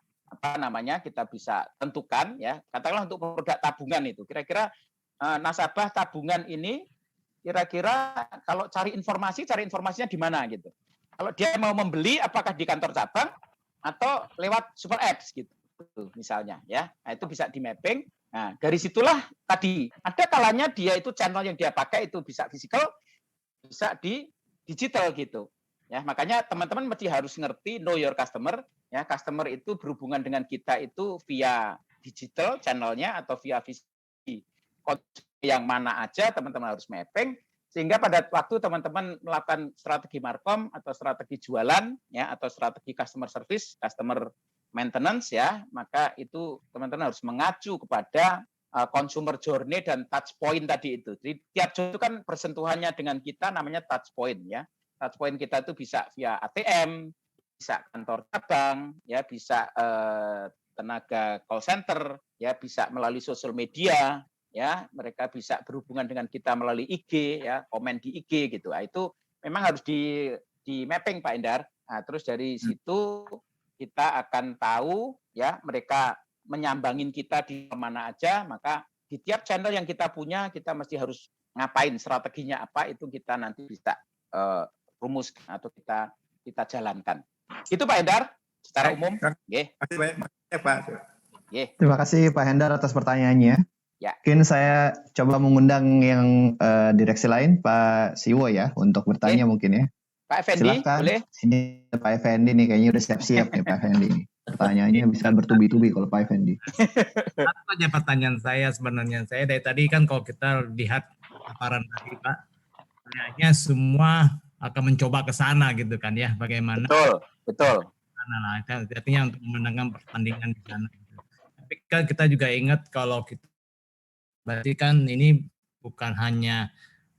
kita bisa tentukan ya. Katakanlah untuk produk tabungan itu, kira-kira nasabah tabungan ini kira-kira kalau cari informasinya di mana gitu. Kalau dia mau membeli, apakah di kantor cabang atau lewat super apps gitu, misalnya ya. Nah, itu bisa di mapping. Nah, dari situlah tadi ada kalanya dia itu channel yang dia pakai itu bisa physical, bisa di digital gitu. Ya, makanya teman-teman mesti harus ngerti know your customer. Ya, customer itu berhubungan dengan kita itu via digital channelnya atau via fisik yang mana aja teman-teman harus mapping, sehingga pada waktu teman-teman melakukan strategi markom atau strategi jualan ya atau strategi customer service, customer maintenance ya, maka itu teman-teman harus mengacu kepada consumer journey dan touch point tadi itu. Jadi tiap itu kan bersentuhannya dengan kita namanya touch point ya. Touch point kita itu bisa via ATM, bisa kantor cabang, ya bisa tenaga call center, ya bisa melalui sosial media. Ya, mereka bisa berhubungan dengan kita melalui IG, ya, komen di IG gitu. Nah, itu memang harus di mapping Pak Endar. Nah, terus dari situ kita akan tahu ya mereka menyambangin kita di mana aja, maka di tiap channel yang kita punya, kita mesti harus ngapain, strateginya apa, itu kita nanti bisa rumuskan atau kita jalankan. Itu Pak Hendar, secara umum. Terima kasih banyak Pak. Terima kasih Pak Hendar atas pertanyaannya. Ya. Mungkin saya coba mengundang yang direksi lain, Pak Siwo ya, untuk bertanya mungkin ya. Pak Effendi, Silakan. boleh? Sini Pak Effendi nih, kayaknya udah siap-siap nih Pak Effendi. Pertanyaannya bisa bertubi-tubi kalau Pak Effendi. Satu aja pertanyaan saya sebenarnya. Saya dari tadi kan kalau kita lihat paparan tadi Pak, kayaknya semua akan mencoba ke sana gitu kan ya. Bagaimana? Betul. Nah, artinya untuk memenangkan pertandingan di sana. Tapi kan kita juga ingat kalau kita berarti kan ini bukan hanya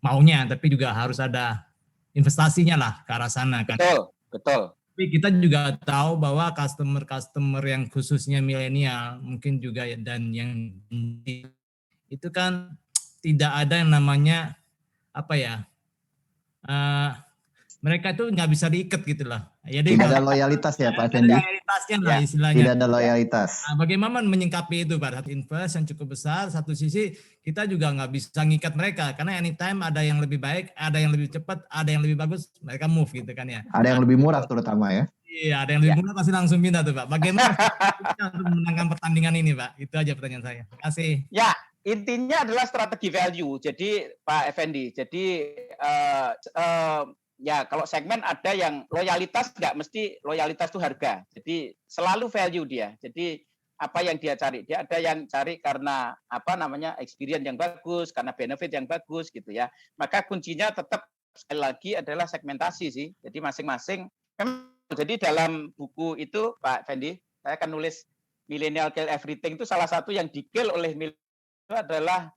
maunya, tapi juga harus ada investasinya lah ke arah sana kan. Betul. Tapi kita juga tahu bahwa customer yang khususnya milenial mungkin juga dan yang itu kan tidak ada yang namanya apa ya, mereka itu nggak bisa diikat gitu lah. Jadi tidak ada loyalitas ya Pak Effendi. Loyalitasnya lah istilahnya. Tidak ada loyalitas. Nah, bagaimana menyingkapi itu Pak? Invest yang cukup besar, satu sisi kita juga nggak bisa ngikat mereka karena anytime ada yang lebih baik, ada yang lebih cepat, ada yang lebih bagus, mereka move gitu kan ya. Ada yang lebih murah terutama ya. Iya, ada yang lebih murah pasti langsung pindah tuh Pak. Bagaimana kita untuk memenangkan pertandingan ini Pak? Itu aja pertanyaan saya. Terima kasih. Ya, intinya adalah strategi value. Jadi Pak Effendi, ya kalau segmen ada yang loyalitas, nggak mesti loyalitas itu harga. Jadi selalu value dia. Jadi apa yang dia cari? Dia ada yang cari karena experience yang bagus, karena benefit yang bagus gitu ya. Maka kuncinya tetap sekali lagi adalah segmentasi sih. Jadi masing-masing. Jadi dalam buku itu Pak Fendi, saya akan nulis Millennial Kill Everything itu salah satu yang di-kill oleh milenial itu adalah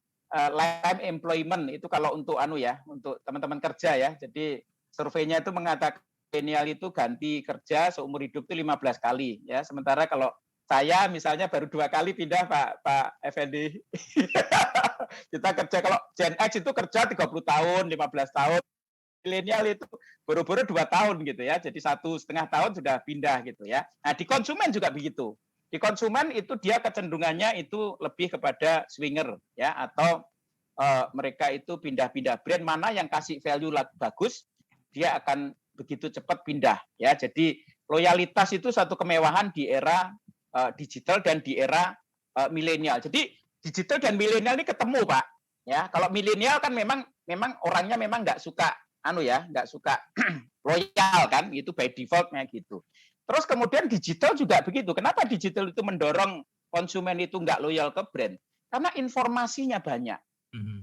lifetime employment. Itu kalau untuk untuk teman-teman kerja ya. Jadi surveinya itu mengatakan milenial itu ganti kerja seumur hidup itu 15 kali ya. Sementara kalau saya misalnya baru 2 kali pindah Pak Effendi. Kita kerja kalau Gen X itu kerja 30 tahun, 15 tahun. Milenial itu baru-baru 2 tahun gitu ya. Jadi 1,5 tahun sudah pindah gitu ya. Nah, di konsumen juga begitu. Di konsumen itu dia kecenderungannya itu lebih kepada swinger ya, atau mereka itu pindah-pindah brand mana yang kasih value bagus, dia akan begitu cepat pindah ya. Jadi loyalitas itu satu kemewahan di era digital dan di era milenial. Jadi digital dan milenial ini ketemu Pak ya. Kalau milenial kan memang orangnya memang nggak suka nggak suka loyal kan, itu by defaultnya gitu. Terus kemudian digital juga begitu. Kenapa digital itu mendorong konsumen itu nggak loyal ke brand? Karena informasinya banyak.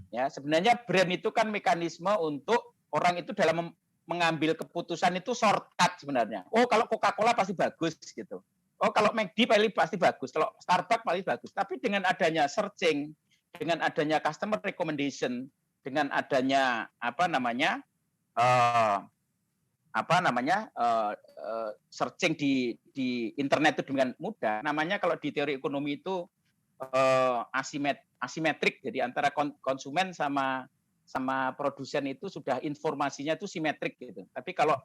Ya sebenarnya brand itu kan mekanisme untuk orang itu dalam mengambil keputusan itu shortcut sebenarnya. Oh kalau Coca-Cola pasti bagus gitu. Oh kalau McD pasti bagus. Kalau Starbucks pasti bagus. Tapi dengan adanya searching, dengan adanya customer recommendation, dengan adanya searching di internet itu dengan mudah. Namanya kalau di teori ekonomi itu asimetrik. Jadi antara konsumen sama produsen itu sudah informasinya itu simetrik gitu. Tapi kalau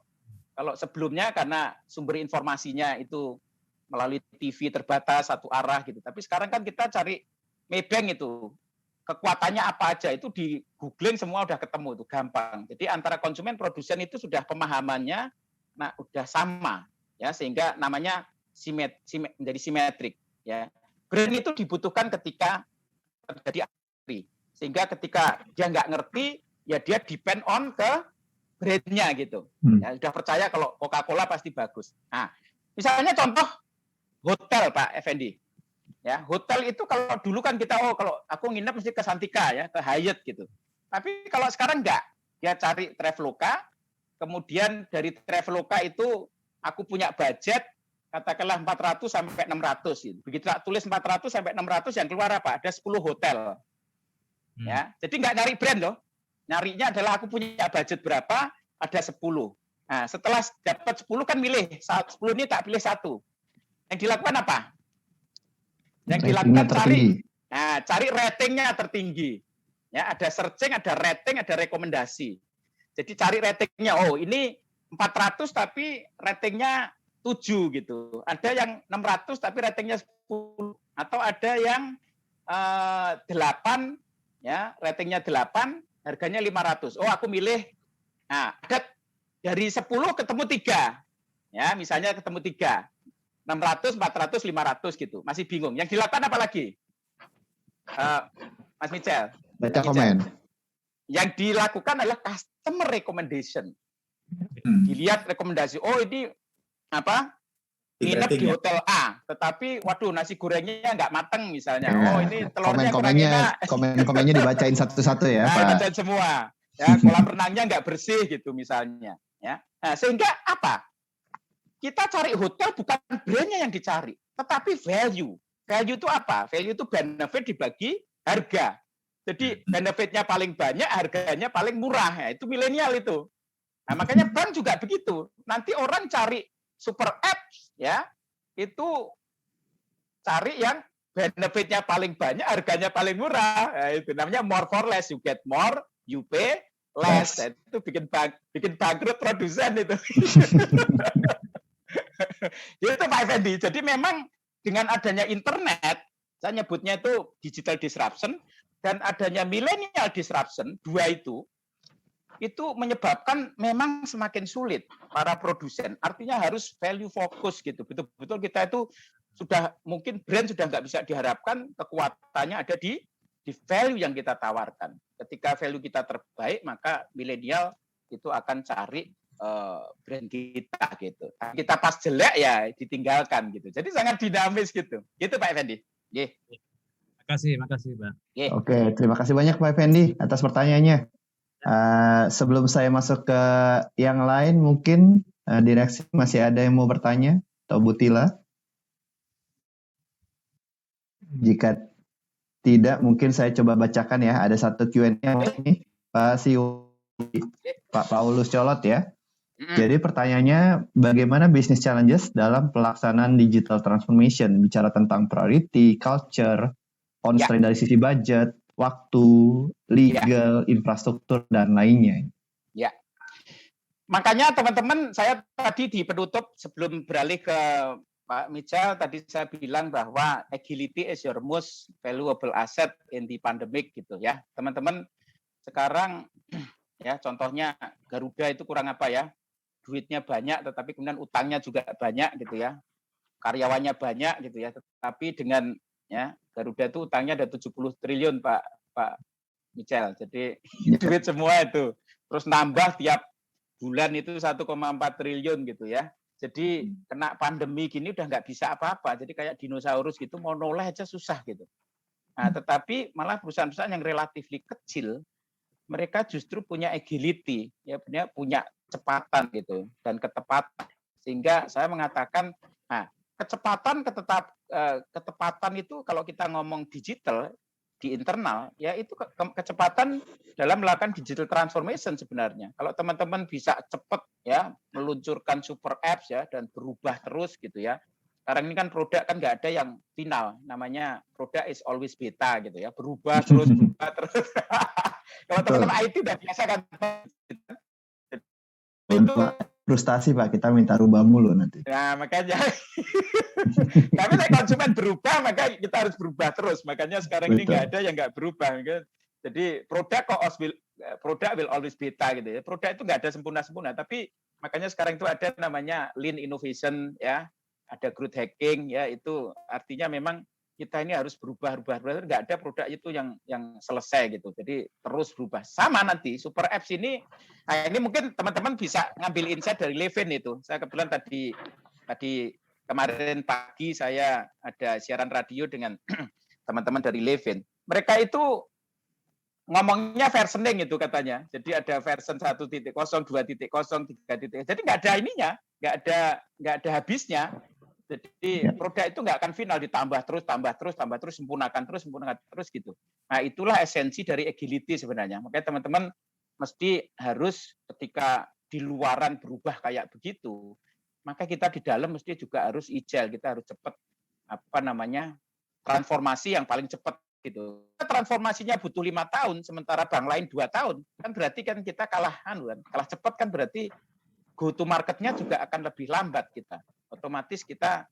sebelumnya karena sumber informasinya itu melalui TV terbatas satu arah gitu. Tapi sekarang kan kita cari Maybank itu kekuatannya apa aja itu di googling semua udah ketemu, itu gampang. Jadi antara konsumen produsen itu sudah pemahamannya udah sama ya, sehingga namanya menjadi simetrik ya. Brand itu dibutuhkan ketika terjadi anomali. Sehingga ketika dia nggak ngerti ya dia depend on ke brandnya gitu. Ya sudah percaya kalau Coca-Cola pasti bagus. Nah, misalnya contoh hotel Pak Effendi. Ya, hotel itu kalau dulu kan kita kalau aku nginep mesti ke Santika ya, ke Hyatt gitu. Tapi kalau sekarang enggak, dia cari Traveloka, kemudian dari Traveloka itu aku punya budget katakanlah 400 sampai 600 gitu. Begitu tak tulis 400 sampai 600 yang keluar apa? Ada 10 hotel. Ya, jadi enggak nyari brand loh. Nyarinya adalah aku punya budget berapa, ada 10. Nah, setelah dapat 10 kan milih 10 ini tak pilih satu. Yang dilakukan apa? Yang dilakukan cari ratingnya tertinggi. Ya, ada searching, ada rating, ada rekomendasi. Jadi cari ratingnya. Oh, ini 400 tapi ratingnya 7 gitu. Ada yang 600 tapi ratingnya 10, atau ada yang 8 ya, ratingnya 8, harganya 500. Oh, aku milih. Nah, ada dari 10 ketemu 3. Ya, misalnya ketemu 3. 600, 400, 500 gitu. Masih bingung. Yang dilakukan apa lagi? Mas Michel. Baca komen. Yang dilakukan adalah customer recommendation. Dilihat rekomendasi. Oh, ini apa? Nginep di hotel A, tetapi waduh nasi gorengnya nggak mateng misalnya. Oh, ini telurnya kurang enak. Komen-komennya dibacain satu-satu ya, Nah, Pak. dibacain semua. Ya, kolam renangnya nggak bersih gitu misalnya. Ya. Nah, sehingga apa? Kita cari hotel bukan brandnya yang dicari, tetapi value. Value itu apa? Value itu benefit dibagi harga. Jadi benefitnya paling banyak, harganya paling murah. Ya, itu milenial itu. Nah, makanya bank juga begitu. Nanti orang cari super apps, ya, itu cari yang benefitnya paling banyak, harganya paling murah. Nah, itu namanya more for less. You get more, you pay less. Nah, itu bikin bangkrut produsen itu. Itu Pak Effendi. Jadi memang dengan adanya internet, saya nyebutnya itu digital disruption, dan adanya millennial disruption, dua itu menyebabkan memang semakin sulit para produsen. Artinya harus value fokus gitu. Betul-betul kita itu sudah mungkin brand sudah nggak bisa diharapkan, kekuatannya ada di value yang kita tawarkan. Ketika value kita terbaik, maka milenial itu akan cari brand kita gitu. Kita pas jelek ya ditinggalkan gitu. Jadi sangat dinamis gitu. Gitu Pak Effendi. Yeah. Makasih Pak. Yeah. Oke, terima kasih banyak Pak Effendi atas pertanyaannya. Sebelum saya masuk ke yang lain, mungkin direksi masih ada yang mau bertanya atau Bu Tila? Jika tidak, mungkin saya coba bacakan ya. Ada satu Q&A ini, Pak Siu, Pak Paulus Colot ya. Jadi pertanyaannya, bagaimana business challenges dalam pelaksanaan digital transformation? Bicara tentang priority, culture, constraint dari sisi budget, waktu, legal, infrastruktur, dan lainnya. Ya. Makanya teman-teman, saya tadi di penutup sebelum beralih ke Pak Michel, tadi saya bilang bahwa agility is your most valuable asset in the pandemic gitu ya. Teman-teman, sekarang ya contohnya Garuda itu kurang apa ya? Duitnya banyak, tetapi kemudian utangnya juga banyak gitu ya. Karyawannya banyak gitu ya. Tetapi dengan ya Garuda itu utangnya ada 70 triliun Pak Michel. Jadi duit semua itu. Terus nambah tiap bulan itu 1,4 triliun gitu ya. Jadi kena pandemi gini udah nggak bisa apa-apa. Jadi kayak dinosaurus gitu, mau noleh aja susah gitu. Nah, tetapi malah perusahaan-perusahaan yang relatif kecil, mereka justru punya agility, ya punya kecepatan gitu dan ketepatan. Sehingga saya mengatakan, nah, ketepatan itu kalau kita ngomong digital di internal, ya itu kecepatan dalam melakukan digital transformation sebenarnya. Kalau teman-teman bisa cepat ya meluncurkan super apps ya dan berubah terus gitu ya. Sekarang ini kan produk kan nggak ada yang final, namanya produk is always beta gitu ya, berubah terus. Kalau teman-teman IT udah biasa kan. Itu frustasi Pak, kita minta rubah mulu nanti. Nah makanya, tapi konsumen berubah, maka kita harus berubah terus. Makanya sekarang ini nggak ada yang nggak berubah. Jadi produk will always beta gitu ya. Produk itu nggak ada sempurna-sempurna, tapi makanya sekarang itu ada namanya lean innovation ya, ada growth hacking ya, itu artinya memang kita ini harus berubah. Nggak ada produk itu yang selesai gitu. Jadi terus berubah. Sama nanti super apps ini, nah ini mungkin teman-teman bisa ngambil insight dari Levin itu. Saya kebetulan tadi kemarin pagi saya ada siaran radio dengan teman-teman dari Levin. Mereka itu ngomongnya versioning itu katanya. Jadi ada version 1.0, 2.0, 3.0. Jadi nggak ada ininya, nggak ada habisnya. Jadi produk itu nggak akan final, ditambah terus, sempurnakan terus gitu. Nah itulah esensi dari agility sebenarnya. Makanya teman-teman mesti harus ketika di luaran berubah kayak begitu, maka kita di dalam mesti juga harus agile, kita harus cepat transformasi yang paling cepat gitu. Transformasinya butuh 5 tahun, sementara bank lain 2 tahun, kan berarti kan kita kalah cepat kan berarti go to marketnya juga akan lebih lambat kita. otomatis kita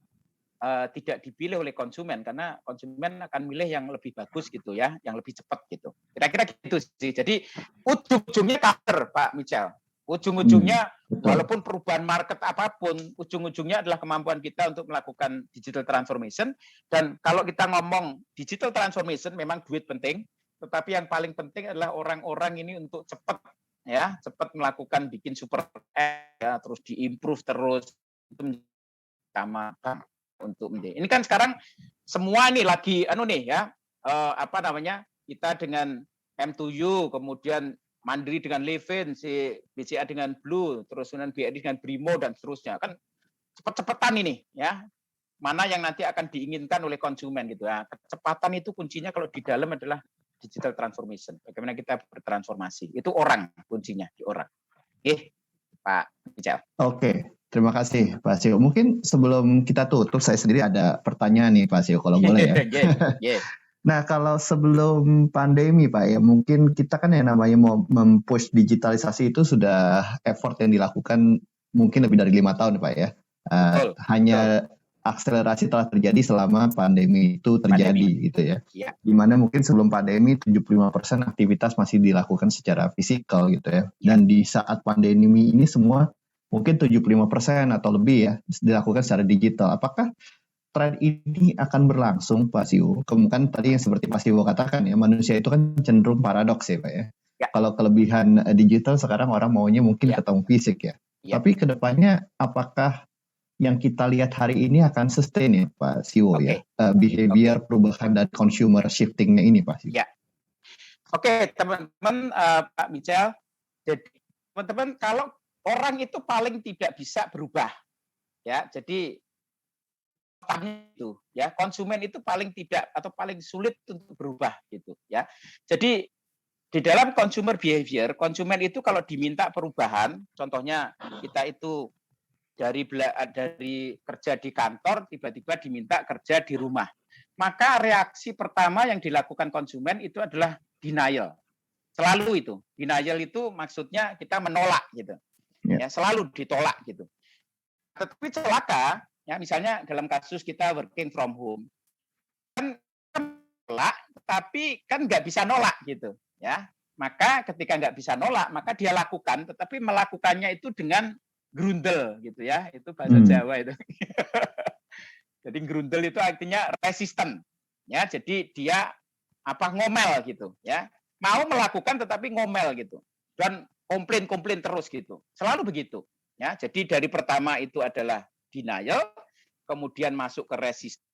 tidak dipilih oleh konsumen karena konsumen akan milih yang lebih bagus gitu ya, yang lebih cepat gitu. Kira-kira gitu sih. Jadi ujung-ujungnya cover Pak Michel. Ujung-ujungnya walaupun perubahan market apapun, ujung-ujungnya adalah kemampuan kita untuk melakukan digital transformation. Dan kalau kita ngomong digital transformation memang duit penting, tetapi yang paling penting adalah orang-orang ini untuk cepat ya, cepat melakukan bikin super app ya, terus diimprove terus itu sama untuk menjadi. Ini kan sekarang semua nih lagi apa namanya? Kita dengan M2U, kemudian Mandiri dengan Levin, si BCA dengan Blue, terus dengan BRI dengan Brimo dan seterusnya. Kan cepet-cepetan ini ya. Mana yang nanti akan diinginkan oleh konsumen gitu ya. Kecepatan itu kuncinya kalau di dalam adalah digital transformation. Bagaimana kita bertransformasi. Itu orang kuncinya, di orang. Oke, Pak Bijal. Oke. Terima kasih Pak Sio. Mungkin sebelum kita tutup, saya sendiri ada pertanyaan nih Pak Sio, kalau boleh ya. Nah, kalau sebelum pandemi Pak ya, mungkin kita kan yang namanya mau mempush digitalisasi itu sudah effort yang dilakukan mungkin lebih dari 5 tahun Pak ya. Hanya akselerasi telah terjadi selama pandemi itu terjadi gitu ya. Dimana mungkin sebelum pandemi 75% aktivitas masih dilakukan secara fisikal gitu ya. Dan di saat pandemi ini semua mungkin 75% atau lebih ya dilakukan secara digital. Apakah tren ini akan berlangsung Pak Siwo? Kemudian tadi yang seperti Pak Siwo katakan ya, manusia itu kan cenderung paradoks ya Pak ya. Kalau kelebihan digital sekarang orang maunya mungkin ketemu fisik ya. Tapi kedepannya apakah yang kita lihat hari ini akan sustain ya Pak Siwo ya? Behavior perubahan dan consumer shifting-nya ini Pak Siwo. Oke, teman-teman Pak Michel. Jadi teman-teman kalau orang itu paling tidak bisa berubah, ya. Jadi itu, ya konsumen itu paling tidak atau paling sulit untuk berubah, gitu, ya. Jadi di dalam consumer behavior, konsumen itu kalau diminta perubahan, contohnya kita itu dari kerja di kantor tiba-tiba diminta kerja di rumah, maka reaksi pertama yang dilakukan konsumen itu adalah denial. Selalu itu denial itu maksudnya kita menolak, gitu. Ya, selalu ditolak gitu. Tetapi celaka, ya misalnya dalam kasus kita working from home, kan nolak, tapi kan nggak bisa nolak gitu, ya. Maka ketika nggak bisa nolak, maka dia lakukan, tetapi melakukannya itu dengan grundel gitu ya, itu bahasa Jawa itu. Jadi grundel itu artinya resisten, ya. Jadi dia ngomel gitu, ya. Mau melakukan tetapi ngomel gitu, dan komplain terus gitu. Selalu begitu. Ya, jadi dari pertama itu adalah denial, kemudian masuk ke resistance,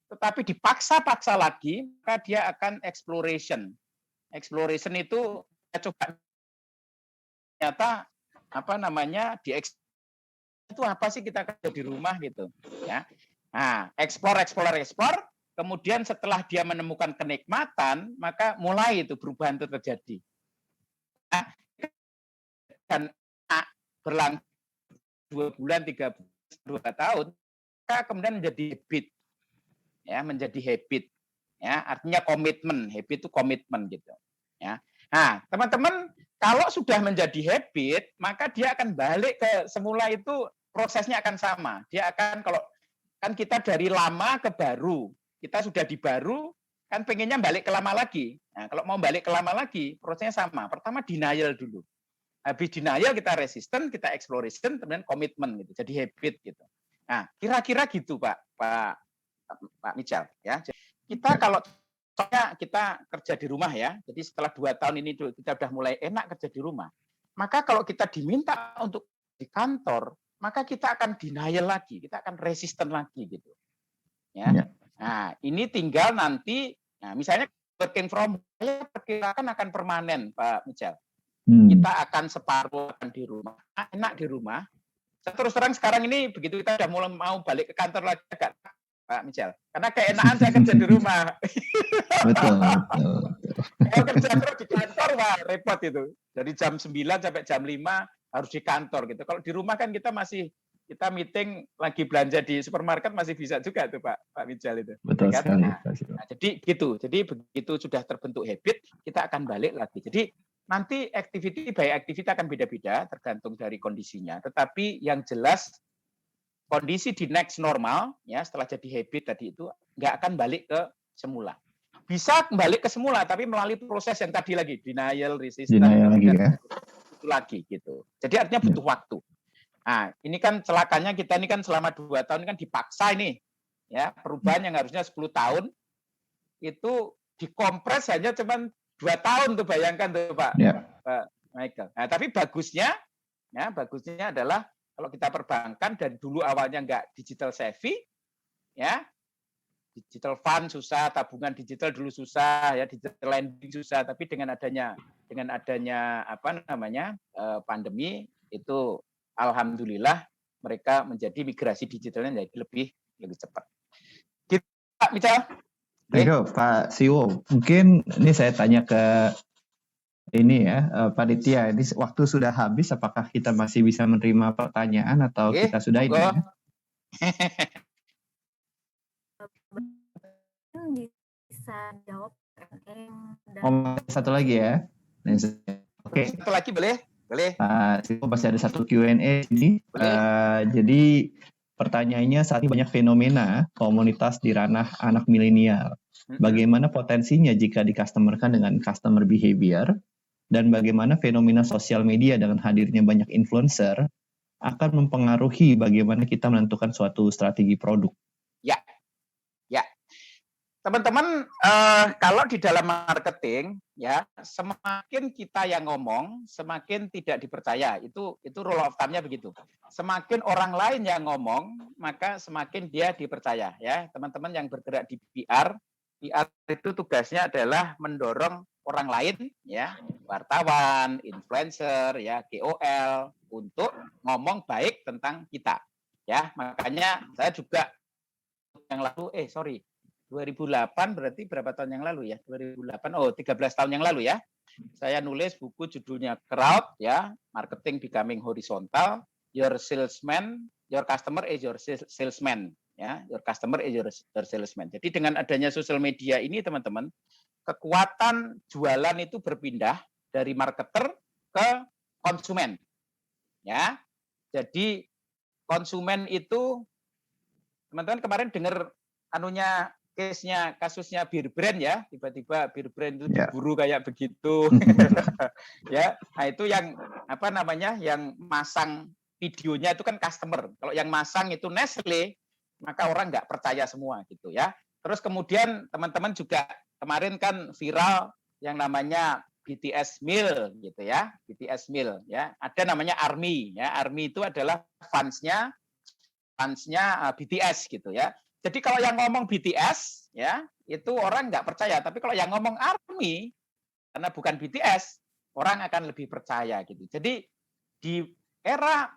tetapi dipaksa-paksa lagi, maka dia akan exploration. Exploration itu coba ternyata itu apa sih kita kerja di rumah gitu, ya. Nah, explore, kemudian setelah dia menemukan kenikmatan, maka mulai itu perubahan itu terjadi. Nah, dan berlangsung 2 bulan, 3 bulan, 2 tahun, maka kemudian menjadi habit, ya, menjadi habit, ya, artinya komitmen, habit itu komitmen gitu, ya. Nah, teman-teman, kalau sudah menjadi habit, maka dia akan balik ke semula itu prosesnya akan sama. Dia akan kalau kan kita dari lama ke baru, kita sudah di baru, kan pengennya balik ke lama lagi. Nah, kalau mau balik ke lama lagi, prosesnya sama. Pertama denial dulu. Habis denial kita resisten, kita exploration, kemudian komitmen gitu. Jadi habit gitu. Nah, kira-kira gitu Pak Michel ya. Kita kalau kita kerja di rumah ya. Jadi setelah 2 tahun ini kita sudah mulai enak kerja di rumah. Maka kalau kita diminta untuk di kantor, maka kita akan denial lagi, kita akan resisten lagi gitu. Ya. Nah, ini tinggal nanti misalnya working from home saya perkirakan akan permanen Pak Michel. Kita akan separuh di rumah, enak di rumah. Terus terang sekarang ini begitu kita sudah mulai mau balik ke kantor lagi agak Pak Michel, karena keenaan saya kerja di rumah. Betul. Kalau kerja terus di kantor, wah repot itu. Dari jam 9 sampai jam 5 harus di kantor gitu. Kalau di rumah kan kita meeting lagi belanja di supermarket masih bisa juga tuh Pak Michel itu. Betul ya, sekali. Nah, jadi gitu. Jadi begitu sudah terbentuk habit, kita akan balik lagi. Jadi nanti activity by activity akan beda-beda tergantung dari kondisinya. Tetapi yang jelas kondisi di next normal, ya setelah jadi habit tadi itu nggak akan balik ke semula. Bisa kembali ke semula, tapi melalui proses yang tadi lagi, denial, resistance, lagi ya. itu lagi gitu. Jadi artinya butuh waktu. Nah, ini kan celakanya kita ini kan selama 2 tahun ini kan dipaksa ini, ya perubahan yang harusnya 10 tahun itu dikompres hanya cuma 2 tahun tuh, bayangkan tuh Pak, Pak Michael. Nah, tapi bagusnya adalah kalau kita perbankan dari dulu awalnya nggak digital savvy, ya digital fund susah, tabungan digital dulu susah, ya digital lending susah, tapi dengan adanya pandemi itu alhamdulillah mereka menjadi migrasi digitalnya jadi lebih cepat. Gitu, Pak Mical. Ayo Pak Siwo, mungkin ini saya tanya ke ini ya, Panitia, ini waktu sudah habis, apakah kita masih bisa menerima pertanyaan atau kita sudah ini ya? Bisa jawab. Satu lagi ya. Oke. Satu lagi boleh? Masih ada satu Q&A ini. Jadi pertanyaannya, saat ini banyak fenomena komunitas di ranah anak milenial. Bagaimana potensinya jika di-customer-kan dengan customer behavior? Dan bagaimana fenomena sosial media dengan hadirnya banyak influencer akan mempengaruhi bagaimana kita menentukan suatu strategi produk? Ya. Teman-teman, kalau di dalam marketing, ya semakin kita yang ngomong, semakin tidak dipercaya. Itu rule of thumb-nya begitu. Semakin orang lain yang ngomong, maka semakin dia dipercaya. Ya, teman-teman yang bergerak di PR itu tugasnya adalah mendorong orang lain, ya wartawan, influencer, ya KOL untuk ngomong baik tentang kita. Ya, makanya saya juga yang lalu, 2008 berarti berapa tahun yang lalu ya? 2008, 13 tahun yang lalu ya. Saya nulis buku judulnya Crowd, ya, Marketing Becoming Horizontal, Your Customer is Your Salesman, ya, Your Customer is Your Salesman. Jadi dengan adanya sosial media ini teman-teman, kekuatan jualan itu berpindah dari marketer ke konsumen, ya. Jadi konsumen itu, teman-teman kemarin dengar kasusnya bir brand ya, tiba-tiba bir brand itu diburu kayak begitu. Ya, nah itu yang yang masang videonya itu kan customer. Kalau yang masang itu Nestle, maka orang nggak percaya semua gitu ya. Terus kemudian teman-teman juga kemarin kan viral yang namanya BTS Meal gitu ya, BTS Meal ya. Ada namanya ARMY ya. ARMY itu adalah fansnya BTS gitu ya. Jadi kalau yang ngomong BTS ya itu orang nggak percaya, tapi kalau yang ngomong ARMY karena bukan BTS orang akan lebih percaya gitu. Jadi di era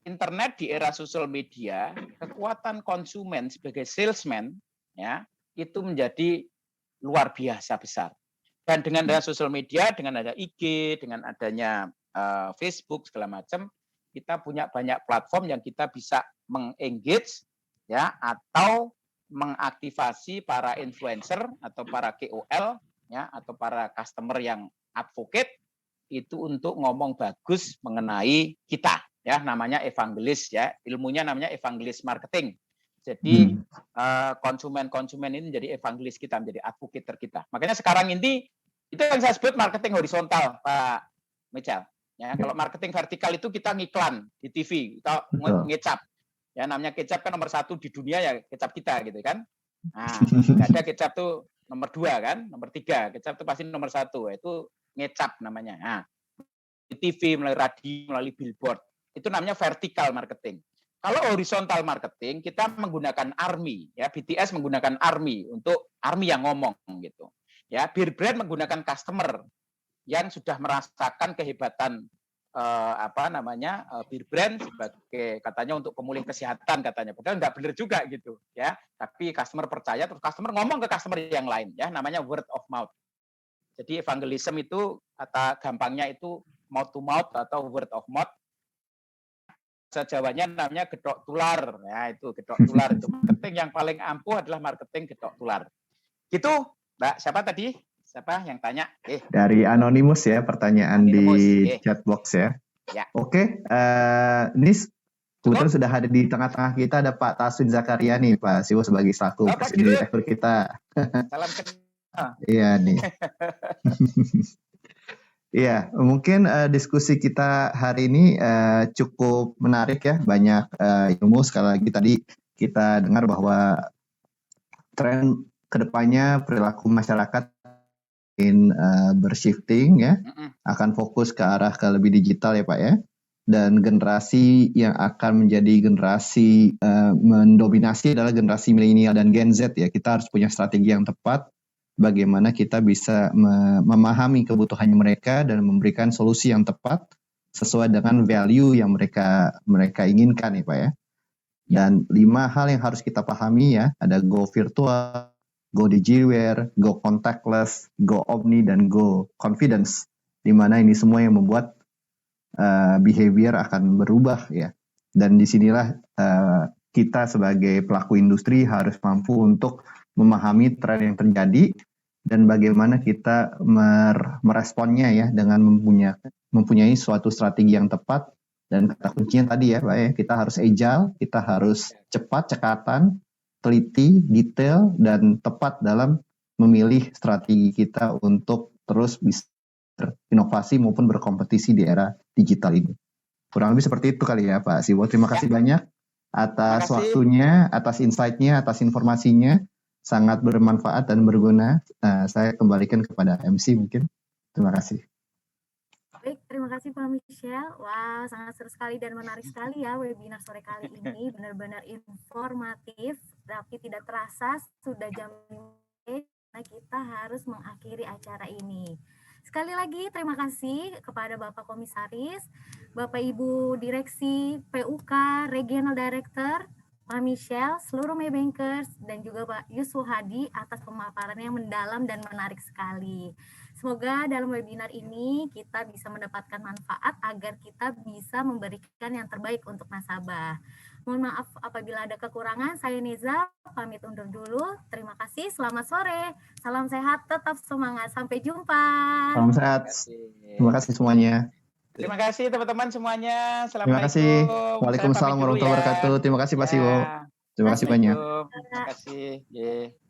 internet, di era sosial media, kekuatan konsumen sebagai salesman ya itu menjadi luar biasa besar. Dan dengan adanya sosial media, dengan adanya IG, dengan adanya Facebook segala macam, kita punya banyak platform yang kita bisa mengengage ya atau mengaktifasi para influencer atau para KOL ya atau para customer yang advocate itu untuk ngomong bagus mengenai kita ya, namanya evangelis ya, ilmunya namanya evangelis marketing. Jadi konsumen ini menjadi evangelis kita, menjadi advocator kita. Makanya sekarang ini itu yang saya sebut marketing horizontal, Pak Mical. Ya, kalau marketing vertikal itu kita ngiklan di TV, kita ngecap. Ya namanya kecap kan nomor 1 di dunia ya kecap kita gitu kan. Nah, nggak ada kecap tuh nomor 2 kan, nomor 3. Kecap tuh pasti nomor 1, itu ngecap namanya. Nah, di TV, melalui radio, melalui billboard. Itu namanya vertikal marketing. Kalau horizontal marketing kita menggunakan ARMY ya, BTS menggunakan ARMY untuk ARMY yang ngomong gitu. Ya, bir brand menggunakan customer yang sudah merasakan kehebatan bir brand sebagai katanya untuk pemulih kesehatan katanya, padahal nggak benar juga gitu ya, tapi customer percaya, terus customer ngomong ke customer yang lain ya, namanya word of mouth. Jadi evangelism itu kata gampangnya itu mouth to mouth atau word of mouth. Bahasa Jawanya namanya gedok tular ya, itu gedok tular. Itu marketing yang paling ampuh adalah marketing gedok tular gitu. Mbak siapa tadi? Siapa yang tanya? Dari Anonymous ya, pertanyaan Anonymous, di chat box ya. Ya. Oke, ini Kebetulan sudah ada di tengah-tengah kita ada Pak Taswin Zakaria nih, Pak Siwo sebagai selaku Pak presiden Dirut. direktur kita. Salam kenal. Iya nih. Iya, mungkin diskusi kita hari ini cukup menarik ya, banyak ilmu. Sekali lagi tadi kita dengar bahwa tren kedepannya perilaku masyarakat bershifting ya, akan fokus ke arah ke lebih digital ya Pak ya. Dan generasi yang akan menjadi generasi mendominasi adalah generasi milenial dan Gen Z ya. Kita harus punya strategi yang tepat bagaimana kita bisa memahami kebutuhan mereka dan memberikan solusi yang tepat sesuai dengan value yang mereka inginkan ya Pak ya. Dan 5 hal yang harus kita pahami ya, ada go virtual, go digiware, go contactless, go omni, dan go confidence. Di mana ini semua yang membuat behavior akan berubah ya. Dan disinilah kita sebagai pelaku industri harus mampu untuk memahami tren yang terjadi dan bagaimana kita meresponnya ya dengan mempunyai suatu strategi yang tepat. Dan kata kuncinya tadi ya Pak ya, kita harus agile, kita harus cepat, cekatan, teliti, detail, dan tepat dalam memilih strategi kita untuk terus bisa berinovasi maupun berkompetisi di era digital ini. Kurang lebih seperti itu kali ya Pak Siwo. Terima kasih banyak atas waktunya, atas insight-nya, atas informasinya. Sangat bermanfaat dan berguna. Saya kembalikan kepada MC mungkin. Terima kasih. Baik, terima kasih Pak Michelle. Wah, sangat seru sekali dan menarik sekali ya webinar sore kali ini. Benar-benar informatif, tapi tidak terasa sudah jam 5. Nah, kita harus mengakhiri acara ini. Sekali lagi terima kasih kepada Bapak Komisaris, Bapak Ibu Direksi PUK, Regional Director, Pak Michelle, seluruh Maybankers, dan juga Pak Yusuf Hadi atas pemaparan yang mendalam dan menarik sekali. Semoga dalam webinar ini kita bisa mendapatkan manfaat agar kita bisa memberikan yang terbaik untuk nasabah. Mohon maaf apabila ada kekurangan. Saya Neza, pamit undur dulu. Terima kasih, selamat sore. Salam sehat, tetap semangat. Sampai jumpa. Salam sehat. Terima kasih semuanya. Terima kasih teman-teman semuanya. Terima kasih. Waalaikumsalam warahmatullahi wabarakatuh. Terima kasih Pak Siwo. Terima kasih banyak. Terima kasih.